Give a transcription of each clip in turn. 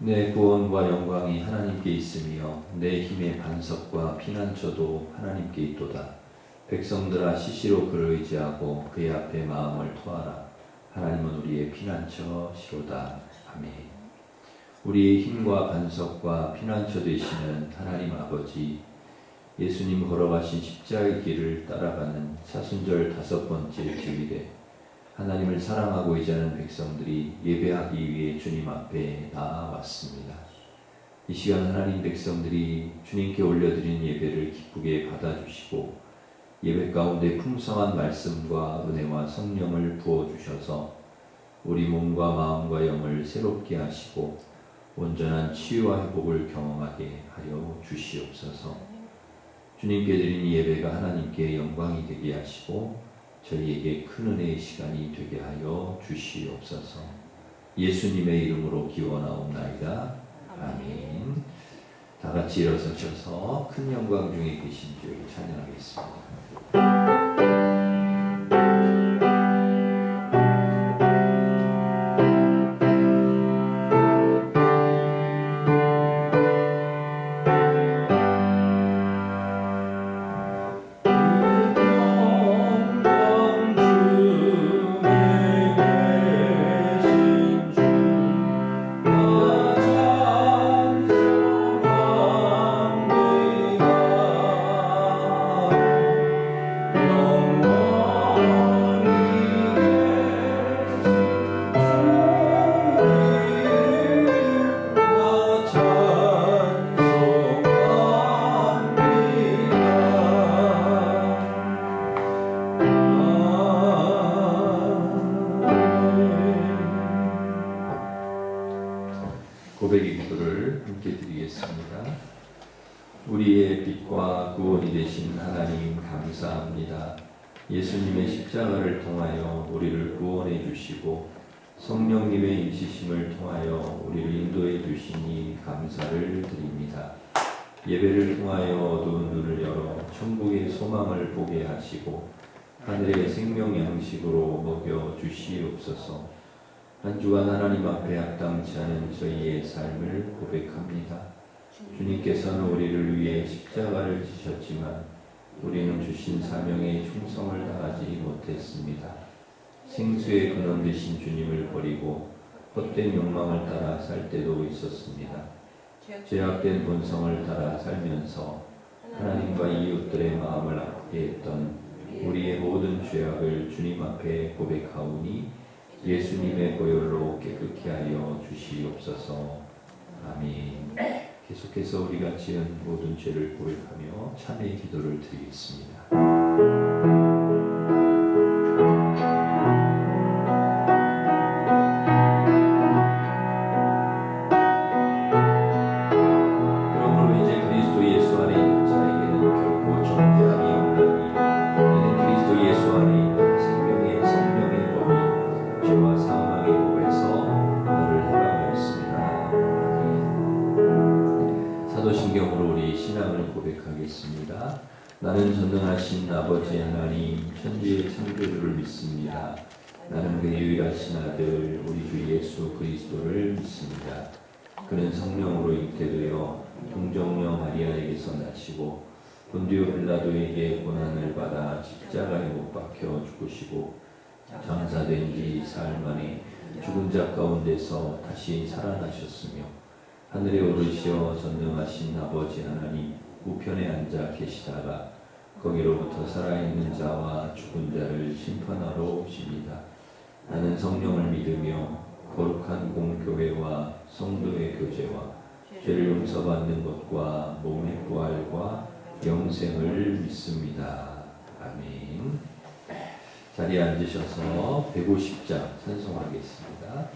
내 구원과 영광이 하나님께 있으며 내 힘의 반석과 피난처도 하나님께 있도다. 백성들아 시시로 그를 의지하고 그의 앞에 마음을 토하라. 하나님은 우리의 피난처시로다. 아멘. 우리의 힘과 반석과 피난처 되시는 하나님 아버지, 예수님 걸어가신 십자가의 길을 따라가는 사순절 5번째 주일에 하나님을 사랑하고 의지하는 백성들이 예배하기 위해 주님 앞에 나아왔습니다. 이 시간 하나님 백성들이 주님께 올려드린 예배를 기쁘게 받아주시고 예배 가운데 풍성한 말씀과 은혜와 성령을 부어주셔서 우리 몸과 마음과 영을 새롭게 하시고 온전한 치유와 회복을 경험하게 하여 주시옵소서. 주님께 드린 예배가 하나님께 영광이 되게 하시고 저희에게 큰 은혜의 시간이 되게 하여 주시옵소서. 예수님의 이름으로 기원하옵나이다. 아멘. 다 같이 일어서셔서 큰 영광 중에 계신 주를 찬양하겠습니다. 고백의 기도를 함께 드리겠습니다. 우리의 빛과 구원이 되신 하나님 감사합니다. 예수님의 십자가를 통하여 우리를 구원해 주시고 성령님의 임시심을 통하여 우리를 인도해 주시니 감사를 드립니다. 예배를 통하여 어두운 눈을 열어 천국의 소망을 보게 하시고 하늘의 생명 양식으로 먹여 주시옵소서. 한 주간 하나님 앞에 합당치 않은 저희의 삶을 고백합니다. 주님께서는 우리를 위해 십자가를 지셨지만 우리는 주신 사명에 충성을 다하지 못했습니다. 생수의 근원 되신 주님을 버리고 헛된 욕망을 따라 살 때도 있었습니다. 죄악된 본성을 따라 살면서 하나님과 이웃들의 마음을 아프게 했던 우리의 모든 죄악을 주님 앞에 고백하오니 예수님의 보혈로 깨끗게 하여 주시옵소서. 아멘. 계속해서 우리가 지은 모든 죄를 고백하며 참회의 기도를 드리겠습니다. 그러므로 이제 그리스도 예수 안에 있는 자에게는 결코 정죄함이 없나니 이는 그리스도 예수 안에 있는 생명의 성령의 법이 죄와 사망의 법에서 너를 해방하였습니다. 사도신경으로 우리 신앙을 고백하겠습니다. 나는 전능하신 아버지 하나님 천지의 창조주를 믿습니다. 나는 그의 유일하신 아들 우리 주 예수 그리스도를 믿습니다. 그는 성령으로 잉태되어 동정녀 마리아에게서 나시고 본디오 빌라도에게 고난을 받아 십자가에 못 박혀 죽으시고 장사된 지 사흘 만에 죽은 자 가운데서 다시 살아나셨으며 하늘에 오르시어 전능하신 아버지 하나님 우편에 앉아 계시다가 거기로부터 살아있는 자와 죽은 자를 심판하러 오십니다. 나는 성령을 믿으며 거룩한 공교회와 성도의 교제와 죄를 용서받는 것과 몸의 부활과 영생을 믿습니다. 아멘. 자리에 앉으셔서 150장 찬송하겠습니다.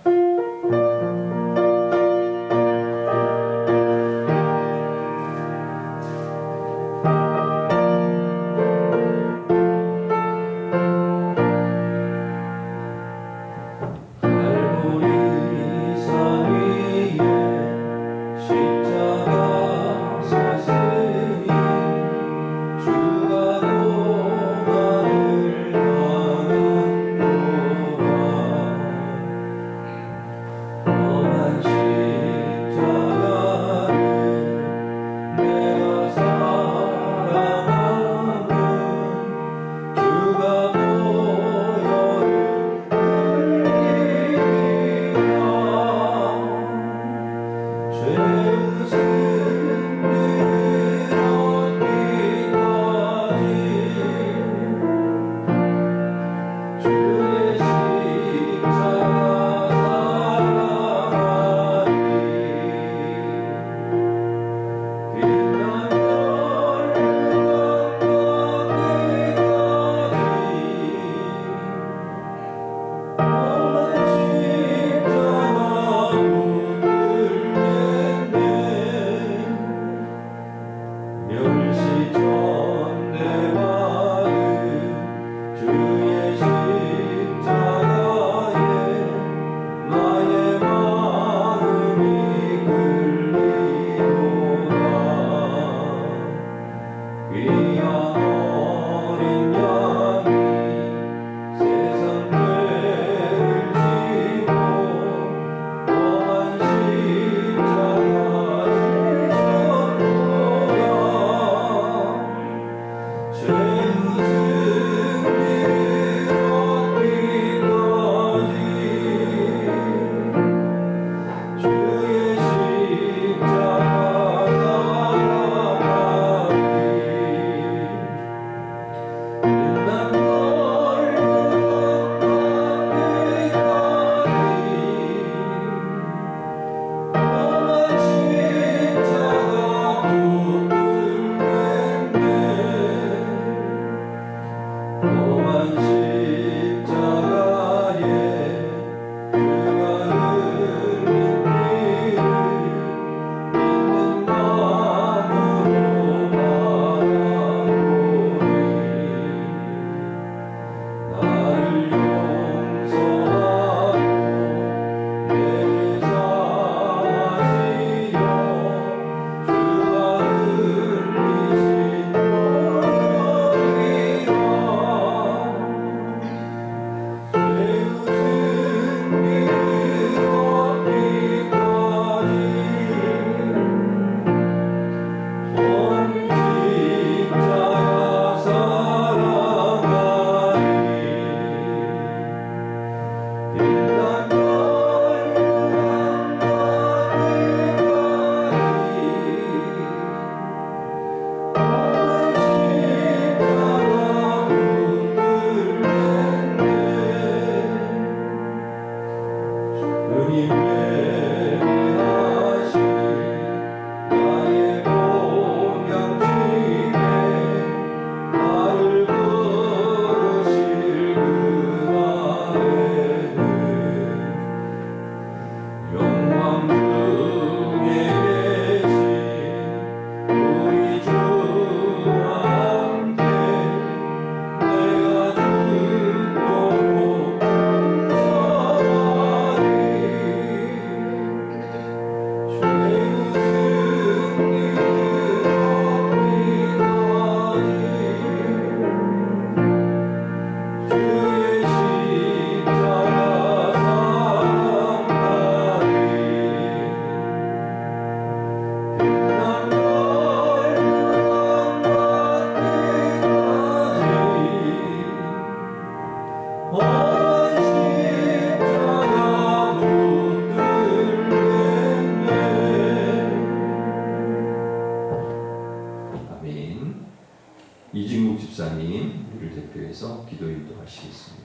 대표해서 기도 인도하시겠습니다.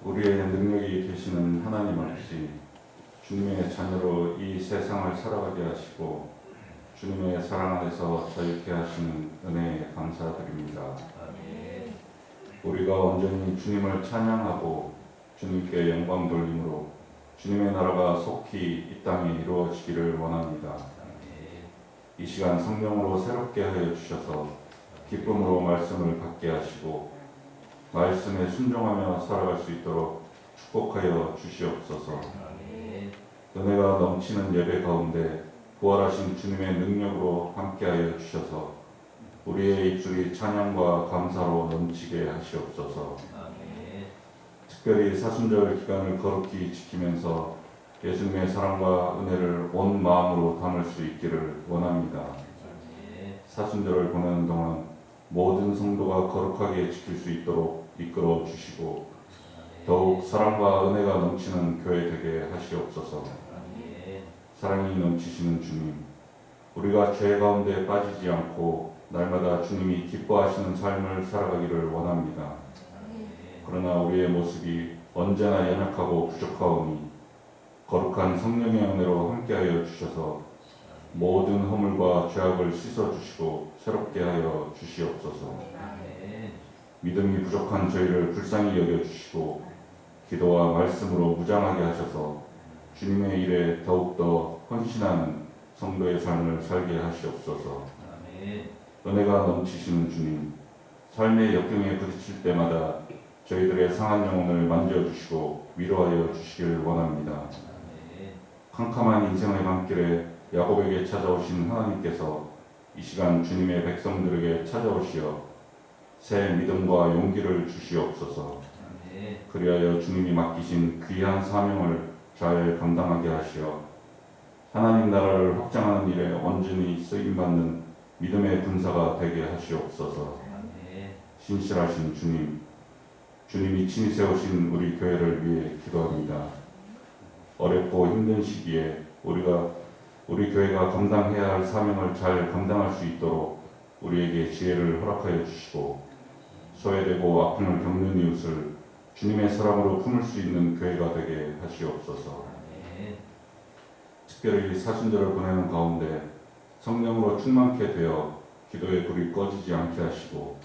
우리의 능력이 되시는 하나님 아버지, 주님의 자녀로 이 세상을 살아가게 하시고 주님의 사랑 안에서 자유케 하시는 은혜에 감사드립니다. 아멘. 우리가 온전히 주님을 찬양하고 주님께 영광 돌림으로 주님의 나라가 속히 이 땅에 이루어지기를 원합니다. 아멘. 이 시간 성령으로 새롭게 하여 주셔서 기쁨으로 말씀을 받게 하시고 말씀에 순종하며 살아갈 수 있도록 축복하여 주시옵소서. 아멘. 은혜가 넘치는 예배 가운데 부활하신 주님의 능력으로 함께하여 주셔서 우리의 입술이 찬양과 감사로 넘치게 하시옵소서. 아멘. 특별히 사순절 기간을 거룩히 지키면서 예수님의 사랑과 은혜를 온 마음으로 담을 수 있기를 원합니다. 아멘. 사순절을 보내는 동안 모든 성도가 거룩하게 지킬 수 있도록 이끌어 주시고 더욱 사랑과 은혜가 넘치는 교회 되게 하시옵소서. 아멘. 사랑이 넘치시는 주님, 우리가 죄 가운데 빠지지 않고 날마다 주님이 기뻐하시는 삶을 살아가기를 원합니다. 그러나 우리의 모습이 언제나 연약하고 부족하오니 거룩한 성령의 은혜로 함께하여 주셔서 모든 허물과 죄악을 씻어주시고 새롭게 하여 주시옵소서. 아멘. 믿음이 부족한 저희를 불쌍히 여겨주시고 기도와 말씀으로 무장하게 하셔서 주님의 일에 더욱더 헌신하는 성도의 삶을 살게 하시옵소서. 아멘. 은혜가 넘치시는 주님, 삶의 역경에 부딪힐 때마다 저희들의 상한 영혼을 만져주시고 위로하여 주시길 원합니다. 아멘. 캄캄한 인생의 밤길에 야곱에게 찾아오신 하나님께서 이 시간 주님의 백성들에게 찾아오시어 새 믿음과 용기를 주시옵소서. 아멘. 그리하여 주님이 맡기신 귀한 사명을 잘 감당하게 하시어 하나님 나라를 확장하는 일에 온전히 쓰임받는 믿음의 군사가 되게 하시옵소서. 아멘. 신실하신 주님, 주님이 친히 세우신 우리 교회를 위해 기도합니다. 어렵고 힘든 시기에 우리 교회가 감당해야 할 사명을 잘 감당할 수 있도록 우리에게 지혜를 허락하여 주시고 소외되고 아픔을 겪는 이웃을 주님의 사랑으로 품을 수 있는 교회가 되게 하시옵소서. 아멘. 특별히 사순절을 보내는 가운데 성령으로 충만케 되어 기도의 불이 꺼지지 않게 하시고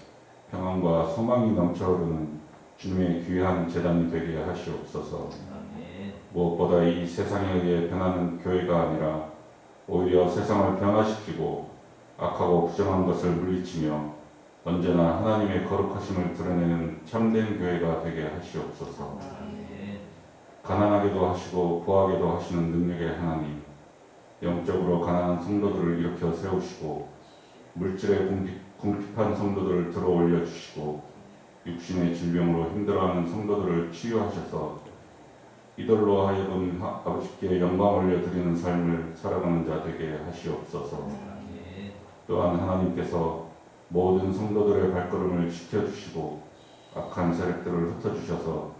평안과 소망이 넘쳐흐르는 주님의 귀한 제단이 되게 하시옵소서. 아멘. 무엇보다 이 세상에 의해 변하는 교회가 아니라 오히려 세상을 변화시키고 악하고 부정한 것을 물리치며 언제나 하나님의 거룩하심을 드러내는 참된 교회가 되게 하시옵소서. 아멘. 가난하게도 하시고 부하게도 하시는 능력의 하나님, 영적으로 가난한 성도들을 일으켜 세우시고 물질에 궁핍한 성도들을 들어 올려 주시고 육신의 질병으로 힘들어하는 성도들을 치유하셔서 이들로 하여금 아버지께 영광 올려드리는 삶을 살아가는 자 되게 하시옵소서. 아멘. 또한 하나님께서 모든 성도들의 발걸음을 지켜주시고 악한 세력들을 흩어주셔서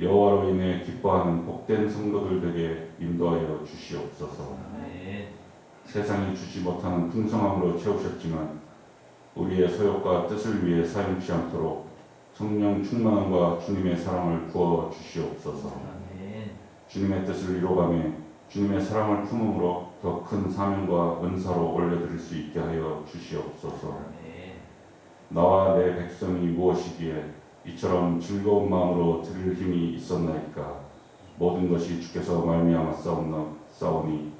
여호와로 인해 기뻐하는 복된 성도들 되게 인도하여 주시옵소서. 아멘. 세상이 주지 못하는 풍성함으로 채우셨지만 우리의 소욕과 뜻을 위해 사용치 않도록 성령 충만함과 주님의 사랑을 부어 주시옵소서. 아멘. 주님의 뜻을 이루어가며 주님의 사랑을 품음으로 더 큰 사명과 은사로 올려드릴 수 있게 하여 주시옵소서. 아멘. 나와 내 백성이 무엇이기에 이처럼 즐거운 마음으로 드릴 힘이 있었나이까. 모든 것이 주께서 말미암아 싸우니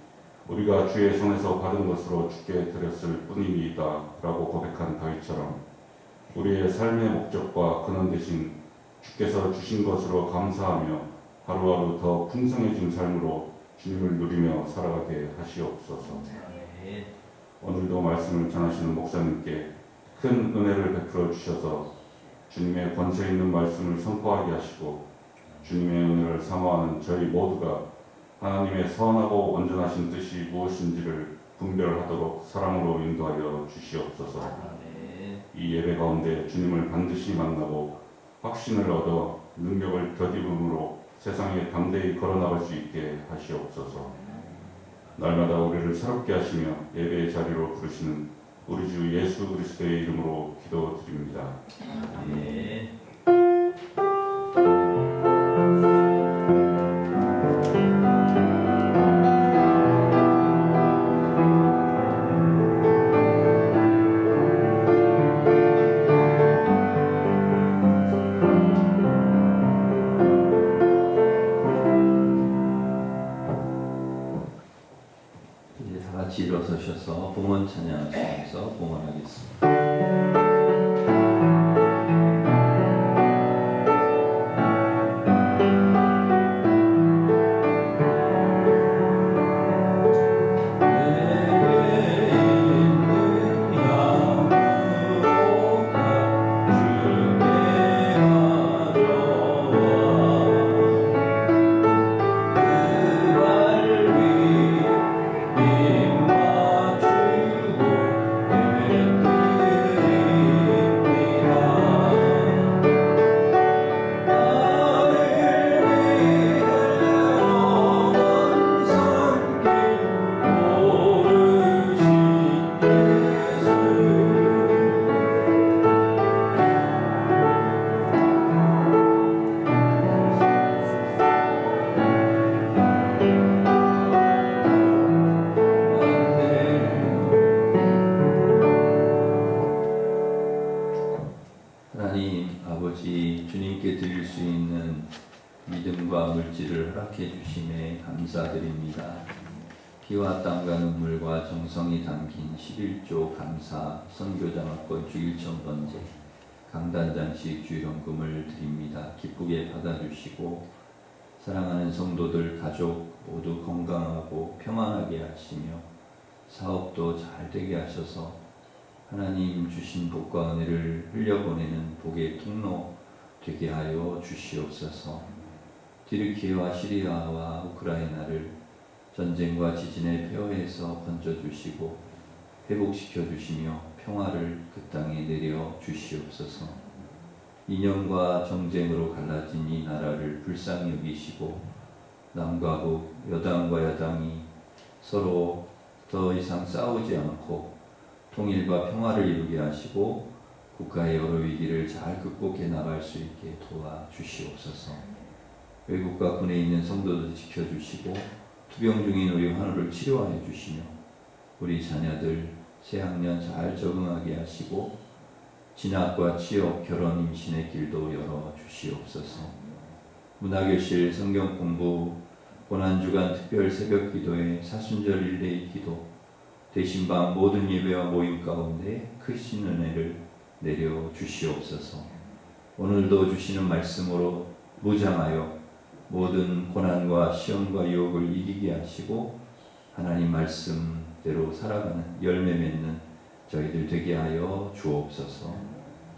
우리가 주의 손에서 받은 것으로 주께 드렸을 뿐이니이다 라고 고백한 다윗처럼 우리의 삶의 목적과 근원 되신 주께서 주신 것으로 감사하며 하루하루 더 풍성해진 삶으로 주님을 누리며 살아가게 하시옵소서. 아멘. 오늘도 말씀을 전하시는 목사님께 큰 은혜를 베풀어 주셔서 주님의 권세 있는 말씀을 선포하게 하시고 주님의 은혜를 사모하는 저희 모두가 하나님의 선하고 온전하신 뜻이 무엇인지를 분별하도록 사랑으로 인도하여 주시옵소서. 아멘. 이 예배 가운데 주님을 반드시 만나고 확신을 얻어 능력을 덧입음으로 세상에 담대히 걸어나갈 수 있게 하시옵소서. 날마다 우리를 새롭게 하시며 예배의 자리로 부르시는 우리 주 예수 그리스도의 이름으로 기도드립니다. 아멘. 이제 다 같이 일어서셔서 봉헌 찬양하시면서 봉헌하겠습니다. 하나님 아버지, 주님께 드릴 수 있는 믿음과 물질을 허락해 주심에 감사드립니다. 피와 땀과 눈물과 정성이 담긴 11조 감사 선교장학권 주일천 번제 강단장식 주일원금을 드립니다. 기쁘게 받아주시고 사랑하는 성도들 가족 모두 건강하고 평안하게 하시며 사업도 잘 되게 하셔서 하나님 주신 복과 은혜를 흘려보내는 복의 통로 되게 하여 주시옵소서. 튀르키예와 시리아와 우크라이나를 전쟁과 지진의 폐허에서 건져주시고 회복시켜 주시며 평화를 그 땅에 내려 주시옵소서. 이념과 정쟁으로 갈라진 이 나라를 불쌍히 여기시고 남과 북, 여당과 야당이 서로 더 이상 싸우지 않고 통일과 평화를 이루게 하시고 국가의 여러 위기를 잘 극복해 나갈 수 있게 도와주시옵소서. 외국과 군에 있는 성도들 지켜주시고 투병 중인 우리 환우를 치료하여 주시며 우리 자녀들 새학년 잘 적응하게 하시고 진학과 취업, 결혼, 임신의 길도 열어주시옵소서. 문화교실, 성경공부, 고난주간 특별 새벽기도회, 사순절 릴레이 기도, 대신방 모든 예배와 모임 가운데 크신 은혜를 내려 주시옵소서. 오늘도 주시는 말씀으로 무장하여 모든 고난과 시험과 유혹을 이기게 하시고 하나님 말씀대로 살아가는 열매 맺는 저희들 되게 하여 주옵소서.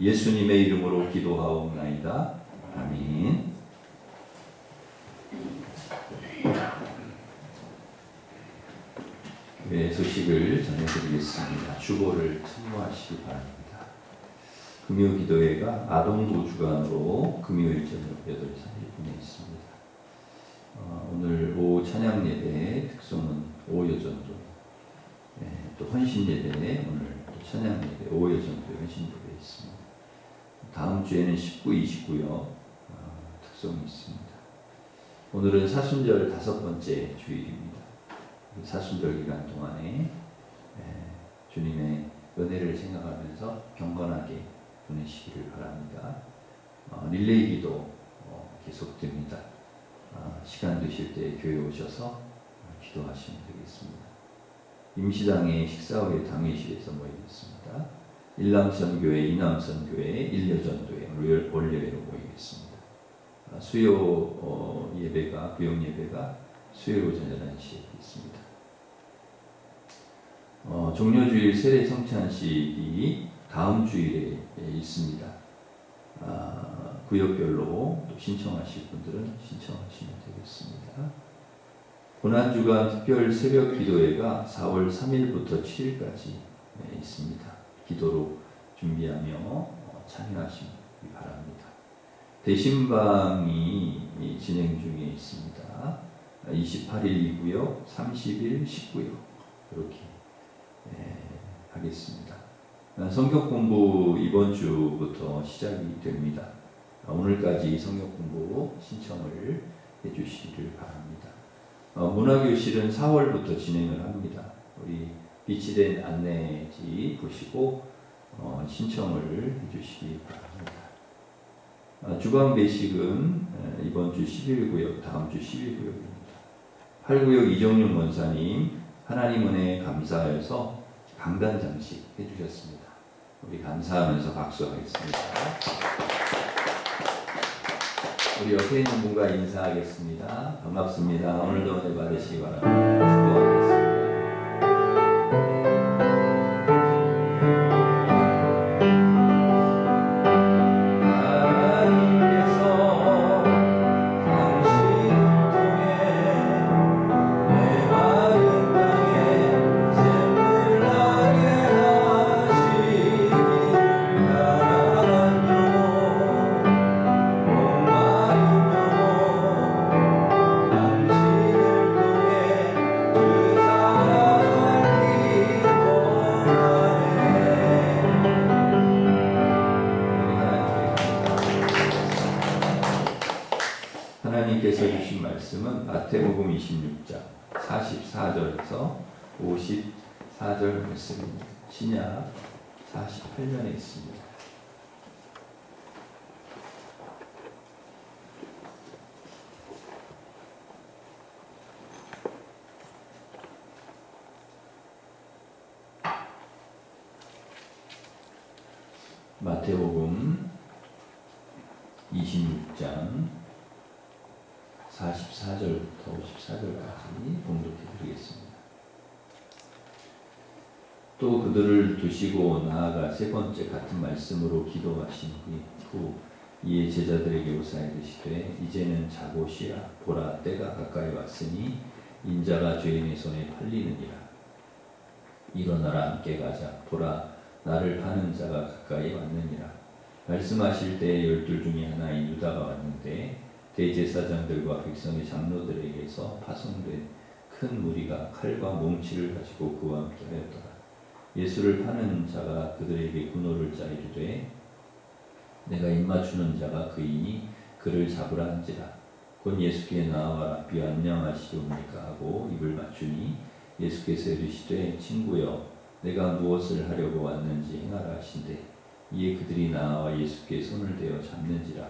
예수님의 이름으로 기도하옵나이다. 아멘. 교회 소식을 전해드리겠습니다. 주보를 참고하시기 바랍니다. 금요기도회가 아동부 주간으로 금요일 저녁 8시 30분에 있습니다. 오늘 오후 찬양 예배 특송은 오여전도, 또 헌신 예배 오늘 또 찬양 예배 오여전도 헌신 예배 있습니다. 다음 주에는 19, 29요 특송이 있습니다. 오늘은 사순절 5번째 주일입니다. 사순절 기간 동안에 주님의 은혜를 생각하면서 경건하게 보내시기를 바랍니다. 릴레이 기도 계속됩니다. 시간 되실 때 교회 오셔서 기도하시면 되겠습니다. 임시당의 식사 후에 당회실에서 모이겠습니다. 일남선교회, 이남선교회, 일여전도회 월요일로 모이겠습니다. 수요 예배가 구역 예배가 수요일 오전 11시에 있습니다. 종료주일 세례 성찬식이 다음 주일에 있습니다. 구역별로 또 신청하실 분들은 신청하시면 되겠습니다. 고난주간 특별 새벽 기도회가 4월 3일부터 7일까지 있습니다. 기도로 준비하며 참여하시기 바랍니다. 대신방이 진행 중에 있습니다. 28일 2구역, 30일 19역 이렇게 하겠습니다. 성경 공부 이번 주부터 시작이 됩니다. 오늘까지 성경 공부 신청을 해주시기를 바랍니다. 문화교실은 4월부터 진행을 합니다. 우리 비치된 안내지 보시고 신청을 해주시기 바랍니다. 주간 배식은 이번 주 11구역, 다음 주 12구역입니다. 8구역 이정윤 권사님 하나님 은혜에 감사해서 강단 장식 해주셨습니다. 우리 감사하면서 박수하겠습니다. 우리 옆에 있는 분과 인사하겠습니다. 반갑습니다. 오늘도 은혜 받으시기 바랍니다. 축복하겠습니다. 하나님께서 주신 말씀은 마태복음 26장 44절에서 54절 말씀입니다. 신약 48년에 있습니다. 마태복음 26장 44절부터 54절까지 봉독해 드리겠습니다. 또 그들을 두시고 나아가 세 번째 같은 말씀으로 기도하신 후 이에 제자들에게 오사 이르시되 이제는 자고 쉬라. 보라 때가 가까이 왔으니 인자가 죄인의 손에 팔리느니라. 일어나라 함께 가자. 보라 나를 파는 자가 가까이 왔느니라. 말씀하실 때 12 중에 하나인 유다가 왔는데 대제사장들과 백성의 장로들에게서 파송된 큰 무리가 칼과 몽치를 가지고 그와 함께 하였더라. 예수를 파는 자가 그들에게 군호를 짜 이르되 내가 입맞추는 자가 그이니 그를 잡으라 한지라. 곧 예수께 나와 rabbi 안녕하시옵니까 하고 입을 맞추니 예수께서 이르시되 친구여 내가 무엇을 하려고 왔는지 행하라 하신대. 이에 그들이 나와 예수께 손을 대어 잡는지라.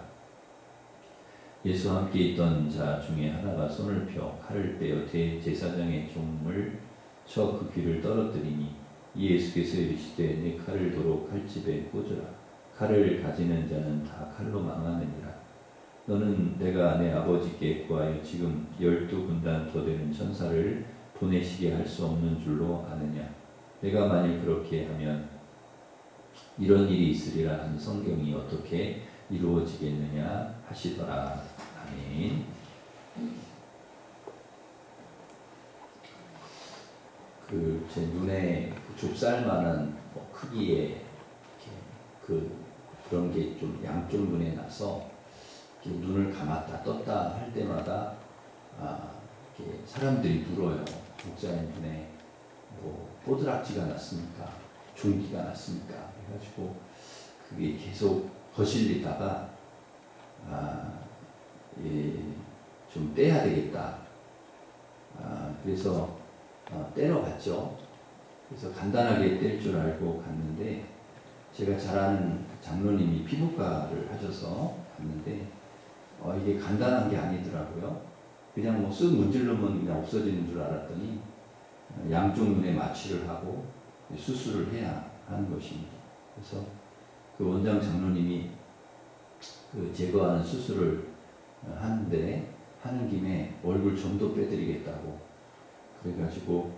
예수와 함께 있던 자 중에 하나가 손을 펴 칼을 빼어 대제사장의 종을 쳐 그 귀를 떨어뜨리니 이 예수께서 이르시되 내 칼을 도로 칼집에 꽂으라. 칼을 가지는 자는 다 칼로 망하느니라. 너는 내가 내 아버지께 구하여 지금 12군단 더 되는 천사를 보내시게 할 수 없는 줄로 아느냐. 내가 만일 그렇게 하면 이런 일이 있으리라 한 성경이 어떻게 이루어지겠느냐 하시더라. 아멘. 제 눈에 좁쌀만한 크기의 그런 게 좀 양쪽 눈에 나서 눈을 감았다 떴다 할 때마다 사람들이 물어요. 목사님 눈에 뽀드락지가 났습니까? 종기가 났습니까? 해가지고 그게 계속 거실리다가 좀 떼야 되겠다. 그래서 떼러 갔죠. 그래서 간단하게 뗄 줄 알고 갔는데 제가 잘 아는 장로님이 피부과를 하셔서 갔는데 이게 간단한 게 아니더라고요. 그냥 쓱 문지르면 그냥 없어지는 줄 알았더니 양쪽 눈에 마취를 하고 수술을 해야 하는 것입니다. 그래서 그 원장 장로님이 제거하는 수술을 하는데 하는 김에 얼굴 좀 더 빼드리겠다고 그래가지고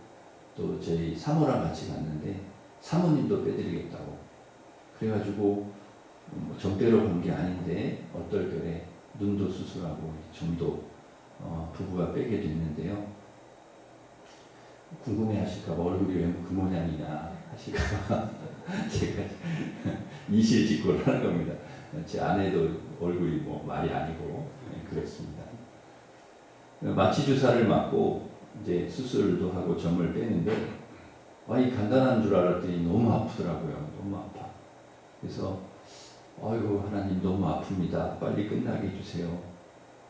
또 저희 사모랑 같이 갔는데 사모님도 빼드리겠다고 그래가지고 점 빼러 간 게 아닌데 얼떨결에 눈도 수술하고 점도 부부가 빼게 됐는데요. 궁금해하실까봐 얼굴이 왜 그 모양이냐 하실까봐 제가 이실직고를 하는 겁니다. 제 아내도 얼굴이 뭐 말이 아니고 그렇습니다. 마취 주사를 맞고 이제 수술도 하고 점을 빼는데 이 간단한 줄 알았더니 너무 아프더라고요. 너무 아파. 그래서 아이고 하나님 너무 아픕니다. 빨리 끝나게 해주세요.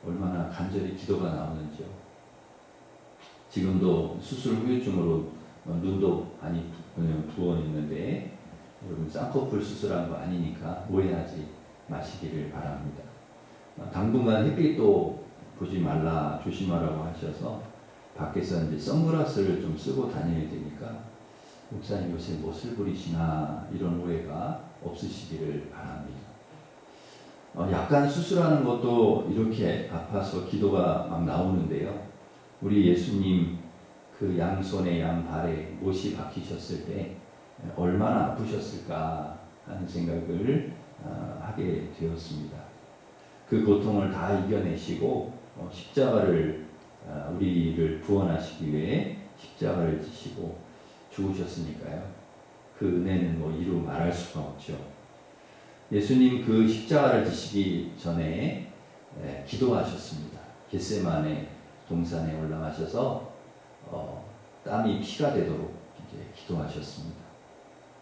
얼마나 간절히 기도가 나오는지요. 지금도 수술 후유증으로 눈도 많이 부어 있는데 여러분 쌍꺼풀 수술한 거 아니니까 오해하지 마시기를 바랍니다. 당분간 햇빛도 보지 말라 조심하라고 하셔서 밖에서 이제 선글라스를 좀 쓰고 다녀야 되니까 목사님 요새 못을 부리시나 이런 오해가 없으시기를 바랍니다. 약간 수술하는 것도 이렇게 아파서 기도가 막 나오는데요. 우리 예수님 그 양손에 양발에 못이 박히셨을 때 얼마나 아프셨을까 하는 생각을 하게 되었습니다. 그 고통을 다 이겨내시고 십자가를 우리를 구원하시기 위해 십자가를 지시고 죽으셨으니까요. 그 은혜는 뭐 이루 말할 수가 없죠. 예수님 그 십자가를 지시기 전에 기도하셨습니다. 겟세마네 동산에 올라가셔서 땀이 피가 되도록 이제 기도하셨습니다.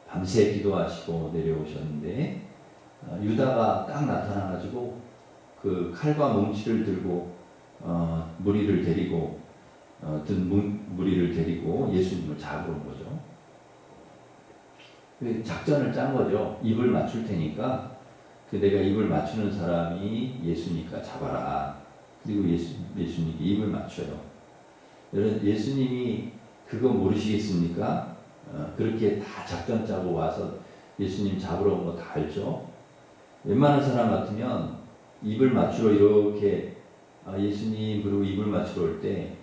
밤새 기도하시고 내려오셨는데 유다가 딱 나타나가지고 그 칼과 뭉치를 들고 무리를 데리고 무리를 데리고 예수님을 잡으러 온 거죠. 작전을 짠 거죠. 입을 맞출 테니까 내가 입을 맞추는 사람이 예수니까 잡아라. 그리고 예수님이 입을 맞춰요. 여러분 예수님이 그거 모르시겠습니까? 그렇게 다 작전 짜고 와서 예수님 잡으러 온 거 다 알죠? 웬만한 사람 같으면 입을 맞추러 이렇게 예수님 그리고 입을 맞추러 올 때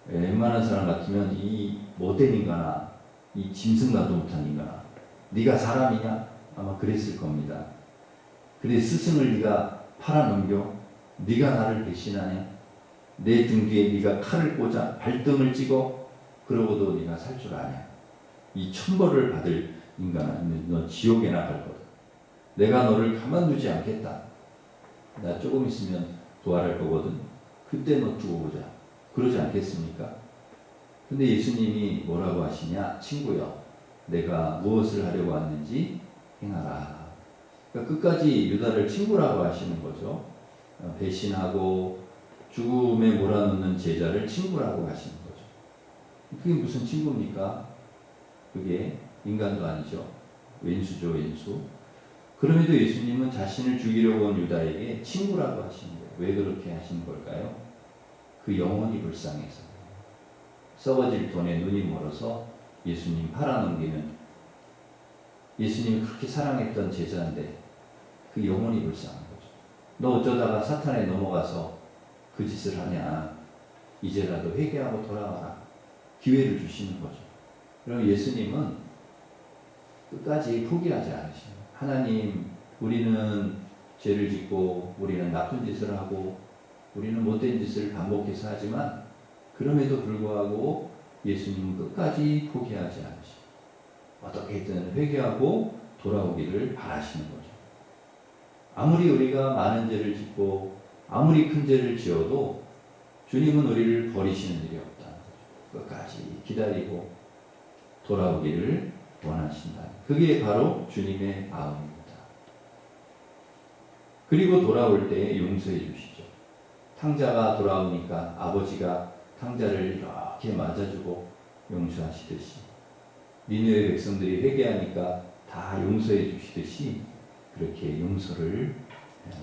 웬만한 사람 같으면 이 못된 인간아, 이 짐승과도 못한 인간아, 네가 사람이냐? 아마 그랬을 겁니다. 그래 스승을 네가 팔아넘겨? 네가 나를 배신하냐? 내 등 뒤에 네가 칼을 꽂아 발등을 찍어? 그러고도 네가 살 줄 아냐? 이 천벌을 받을 인간아, 너 지옥에 나갈 거다. 내가 너를 가만두지 않겠다. 나 조금 있으면 부활할 거거든. 그때 너 두고 보자. 그러지 않겠습니까? 근데 예수님이 뭐라고 하시냐? 친구여, 내가 무엇을 하려고 왔는지 행하라. 그러니까 끝까지 유다를 친구라고 하시는 거죠. 배신하고 죽음에 몰아넣는 제자를 친구라고 하시는 거죠. 그게 무슨 친구입니까? 그게 인간도 아니죠. 왼수죠, 왼수. 그럼에도 예수님은 자신을 죽이려고 온 유다에게 친구라고 하시는 거예요. 왜 그렇게 하시는 걸까요? 그 영혼이 불쌍해서. 썩어질 돈에 눈이 멀어서 예수님 팔아넘기는, 예수님이 그렇게 사랑했던 제자인데 그 영혼이 불쌍한 거죠. 너 어쩌다가 사탄에 넘어가서 그 짓을 하냐? 이제라도 회개하고 돌아와라. 기회를 주시는 거죠. 그럼 예수님은 끝까지 포기하지 않으십니다. 하나님, 우리는 죄를 짓고 우리는 나쁜 짓을 하고 우리는 못된 짓을 반복해서 하지만 그럼에도 불구하고 예수님은 끝까지 포기하지 않으십니다. 어떻게든 회개하고 돌아오기를 바라시는 거죠. 아무리 우리가 많은 죄를 짓고 아무리 큰 죄를 지어도 주님은 우리를 버리시는 일이 없다는 거죠. 끝까지 기다리고 돌아오기를 원하신다. 그게 바로 주님의 마음입니다. 그리고 돌아올 때 용서해 주시죠. 탕자가 돌아오니까 아버지가 탕자를 이렇게 맞아주고 용서하시듯이 니느웨 백성들이 회개하니까 다 용서해 주시듯이 그렇게 용서를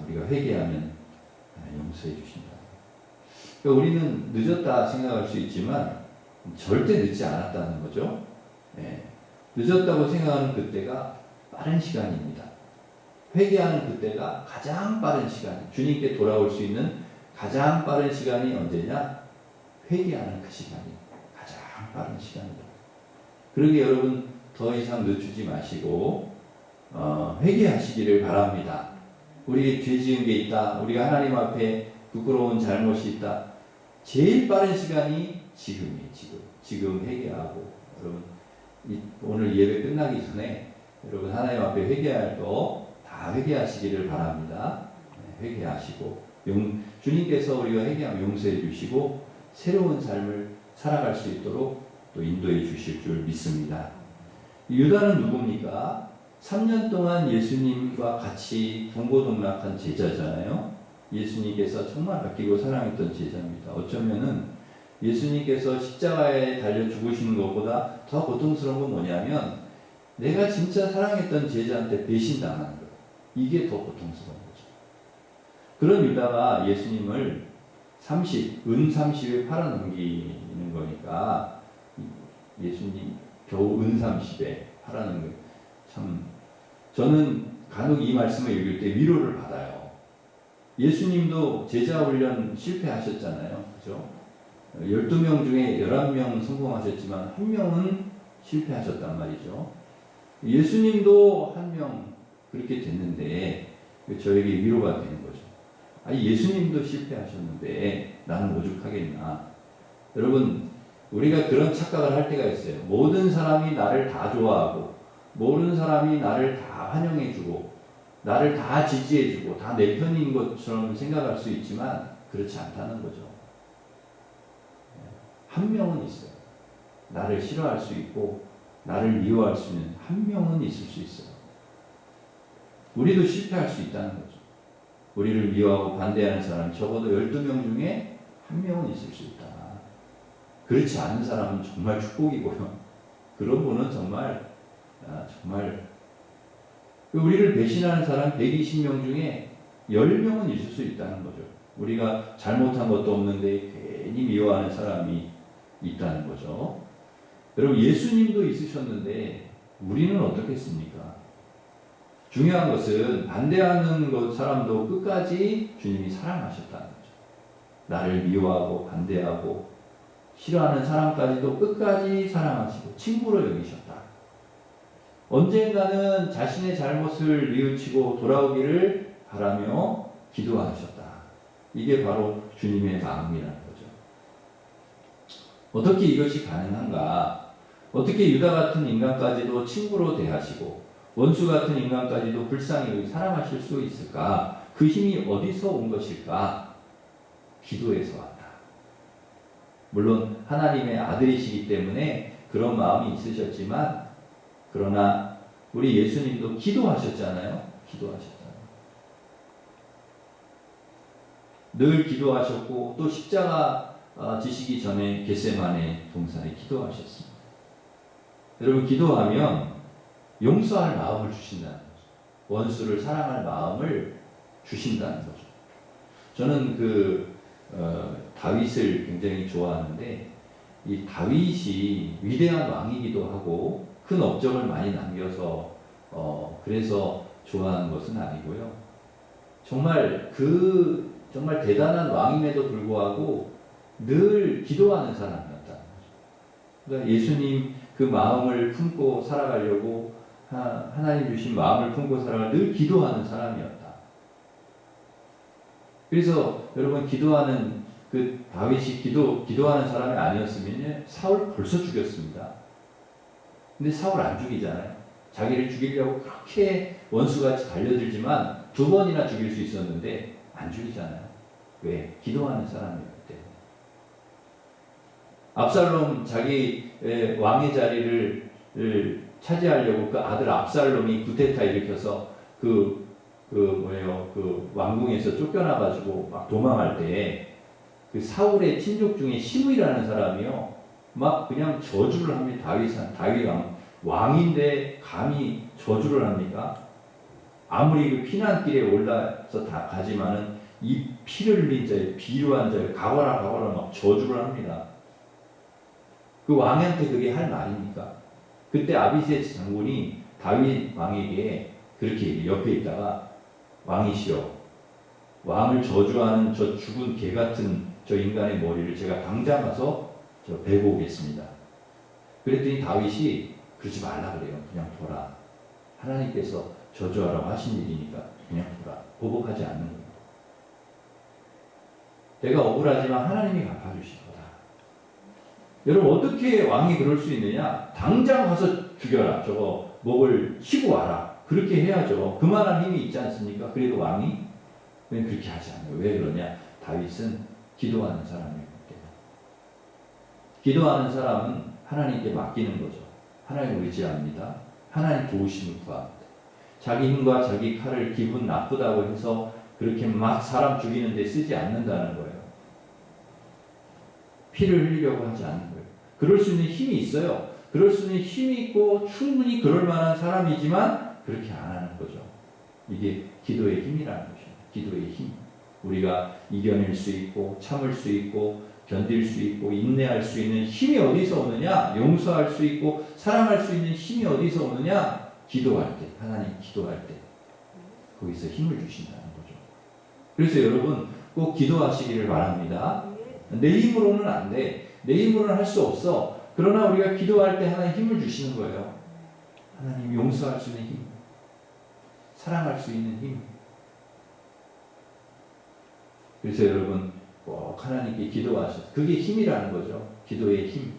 우리가 회개하면 용서해 주신다. 그러니까 우리는 늦었다 생각할 수 있지만 절대 늦지 않았다는 거죠. 늦었다고 생각하는 그때가 빠른 시간입니다. 회개하는 그때가 가장 빠른 시간, 주님께 돌아올 수 있는 가장 빠른 시간이 언제냐? 회개하는 그 시간이 가장 빠른 시간입니다. 그러게 여러분 더 이상 늦추지 마시고 회개하시기를 바랍니다. 우리 죄 지은 게 있다. 우리가 하나님 앞에 부끄러운 잘못이 있다. 제일 빠른 시간이 지금이에요. 지금 회개하고 여러분 오늘 예배 끝나기 전에 여러분 하나님 앞에 회개할 거 다 회개하시기를 바랍니다. 회개하시고 주님께서 우리가 회개하면 용서해 주시고 새로운 삶을 살아갈 수 있도록 또 인도해 주실 줄 믿습니다. 유다는 누굽니까? 3년 동안 예수님과 같이 동고동락한 제자잖아요. 예수님께서 정말 아끼고 사랑했던 제자입니다. 어쩌면은 예수님께서 십자가에 달려 죽으시는 것보다 더 고통스러운 건 뭐냐면 내가 진짜 사랑했던 제자한테 배신당하는 거예요. 이게 더 고통스러운 거죠. 그런 유다가 예수님을 은 30에 팔아넘기는 거니까 예수님 겨우 은 30에 팔아넘기는 거예요. 참 저는 간혹 이 말씀을 읽을 때 위로를 받아요. 예수님도 제자 훈련 실패하셨잖아요. 그죠? 12명 중에 11명 성공하셨지만 1명은 실패하셨단 말이죠. 예수님도 1명 그렇게 됐는데 저에게 위로가 되는 거죠. 아니 예수님도 실패하셨는데 나는 오죽하겠나. 여러분 우리가 그런 착각을 할 때가 있어요. 모든 사람이 나를 다 좋아하고 모든 사람이 나를 다 환영해주고 나를 다 지지해주고 다 내 편인 것처럼 생각할 수 있지만 그렇지 않다는 거죠. 한 명은 있어요. 나를 싫어할 수 있고 나를 미워할 수 있는 한 명은 있을 수 있어요. 우리도 실패할 수 있다는 거죠. 우리를 미워하고 반대하는 사람 적어도 12명 중에 한 명은 있을 수 있다. 그렇지 않은 사람은 정말 축복이고요. 그런 분은 정말 우리를 배신하는 사람 120명 중에 10명은 있을 수 있다는 거죠. 우리가 잘못한 것도 없는데 괜히 미워하는 사람이 있다는 거죠. 여러분 예수님도 있으셨는데 우리는 어떻겠습니까? 중요한 것은 반대하는 사람도 끝까지 주님이 사랑하셨다는 거죠. 나를 미워하고 반대하고 싫어하는 사람까지도 끝까지 사랑하시고 친구로 여기셨다. 언젠가는 자신의 잘못을 뉘우치고 돌아오기를 바라며 기도하셨다. 이게 바로 주님의 마음이라는 거죠. 어떻게 이것이 가능한가? 어떻게 유다 같은 인간까지도 친구로 대하시고 원수 같은 인간까지도 불쌍히 사랑하실 수 있을까? 그 힘이 어디서 온 것일까? 기도에서 왔다. 물론 하나님의 아들이시기 때문에 그런 마음이 있으셨지만 그러나 우리 예수님도 기도하셨잖아요. 늘 기도하셨고 또 십자가 지시기 전에 겟세마네 동산에 기도하셨습니다. 여러분 기도하면 용서할 마음을 주신다는 거죠. 원수를 사랑할 마음을 주신다는 거죠. 저는 다윗을 굉장히 좋아하는데 이 다윗이 위대한 왕이기도 하고 큰 업적을 많이 남겨서 그래서 좋아하는 것은 아니고요. 정말 정말 대단한 왕임에도 불구하고 늘 기도하는 사람이었다는 거죠. 그러니까 예수님 그 마음을 품고 살아가려고 하나님 주신 마음을 품고 살아가 늘 기도하는 사람이었다. 그래서 여러분 기도하는 다윗이 기도하는 사람이 아니었으면 사울 벌써 죽였습니다. 근데 사울 안 죽이잖아요. 자기를 죽이려고 그렇게 원수같이 달려들지만 2번이나 죽일 수 있었는데 안 죽이잖아요. 왜? 기도하는 사람이었기 때문에. 압살롬 자기 왕의 자리를 차지하려고 그 아들 압살롬이 구테타 일으켜서 왕궁에서 쫓겨나가지고 막 도망할 때 그 사울의 친족 중에 시므이라는 사람이요 막 그냥 저주를 합니다. 다윗 왕인데 감히 저주를 합니까? 아무리 그 피난길에 올라서 다 가지만은 이 피를 흘린 자에 비루한 자에 가거라 막 저주를 합니다. 그 왕한테 그게 할 말입니까? 그때 아비새 장군이 다윗 왕에게 그렇게 옆에 있다가 왕이시여 왕을 저주하는 저 죽은 개 같은 저 인간의 머리를 제가 당장 가서 베고 오겠습니다. 그랬더니 다윗이 그러지 말라 그래요. 그냥 둬라. 하나님께서 저주하라고 하신 일이니까 그냥 둬라. 보복하지 않는 거예요. 내가 억울하지만 하나님이 갚아주실 거다. 여러분 어떻게 왕이 그럴 수 있느냐? 당장 가서 죽여라. 저거 목을 치고 와라. 그렇게 해야죠. 그만한 힘이 있지 않습니까? 그래도 왕이 왜 그렇게 하지 않아요? 왜 그러냐? 다윗은 기도하는 사람이기 때문에. 기도하는 사람은 하나님께 맡기는 거죠. 하나님 의지합니다. 하나님 도우심을 구합니다. 자기 힘과 자기 칼을 기분 나쁘다고 해서 그렇게 막 사람 죽이는 데 쓰지 않는다는 거예요. 피를 흘리려고 하지 않는 거예요. 그럴 수 있는 힘이 있어요. 그럴 수 있는 힘이 있고 충분히 그럴 만한 사람이지만 그렇게 안 하는 거죠. 이게 기도의 힘이라는 것이에요. 기도의 힘. 우리가 이겨낼 수 있고 참을 수 있고 견딜 수 있고 인내할 수 있는 힘이 어디서 오느냐? 용서할 수 있고 사랑할 수 있는 힘이 어디서 오느냐? 기도할 때, 하나님 기도할 때 거기서 힘을 주신다는 거죠. 그래서 여러분 꼭 기도하시기를 바랍니다. 내 힘으로는 안 돼. 내 힘으로는 할 수 없어. 그러나 우리가 기도할 때 하나님 힘을 주시는 거예요. 하나님 용서할 수 있는 힘, 사랑할 수 있는 힘. 그래서 여러분 꼭 하나님께 기도하셔서 그게 힘이라는 거죠. 기도의 힘.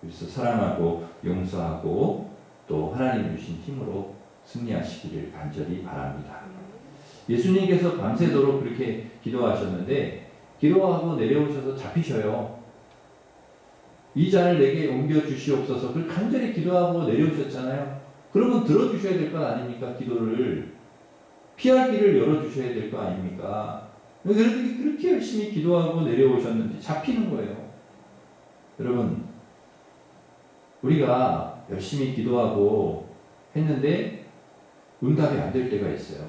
그래서 사랑하고 용서하고 또 하나님 주신 힘으로 승리하시기를 간절히 바랍니다. 예수님께서 밤새도록 그렇게 기도하셨는데 기도하고 내려오셔서 잡히셔요. 이 잔을 내게 옮겨 주시옵소서. 그걸 간절히 기도하고 내려오셨잖아요. 그러면 들어주셔야 될 거 아닙니까? 기도를 피할 길을 열어주셔야 될 거 아닙니까? 그렇게 열심히 기도하고 내려오셨는데 잡히는 거예요. 여러분 우리가 열심히 기도하고 했는데 응답이 안 될 때가 있어요.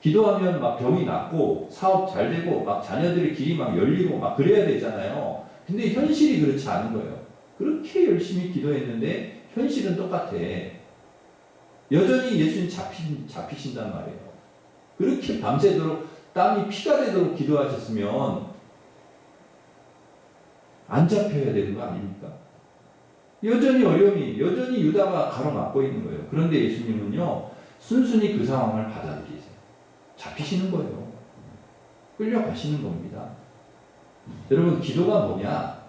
기도하면 막 병이 낫고 사업 잘 되고 막 자녀들의 길이 막 열리고 막 그래야 되잖아요. 근데 현실이 그렇지 않은 거예요. 그렇게 열심히 기도했는데 현실은 똑같아. 여전히 예수님 잡히신단 말이에요. 그렇게 밤새도록 땀이 피가 되도록 기도하셨으면 안 잡혀야 되는 거 아닙니까? 여전히 어려움이, 여전히 유다가 가로막고 있는 거예요. 그런데 예수님은요, 순순히 그 상황을 받아들이세요. 잡히시는 거예요. 끌려가시는 겁니다. 여러분, 기도가 뭐냐?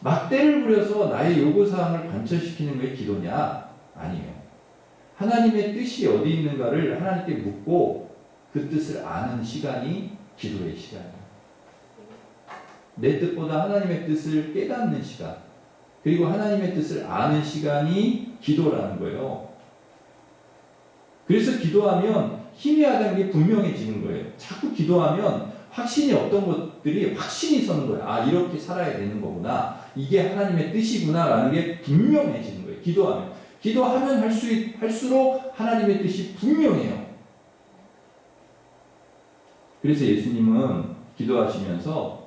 막대를 부려서 나의 요구사항을 관철시키는 게 기도냐? 아니에요. 하나님의 뜻이 어디 있는가를 하나님께 묻고 그 뜻을 아는 시간이 기도의 시간이에요. 내 뜻보다 하나님의 뜻을 깨닫는 시간, 그리고 하나님의 뜻을 아는 시간이 기도라는 거예요. 그래서 기도하면 희미하다는 게 분명해지는 거예요. 자꾸 기도하면 확신이 어떤 것들이 확신이 서는 거예요. 아, 이렇게 살아야 되는 거구나. 이게 하나님의 뜻이구나 라는 게 분명해지는 거예요. 기도하면. 기도하면 할수록 하나님의 뜻이 분명해요. 그래서 예수님은 기도하시면서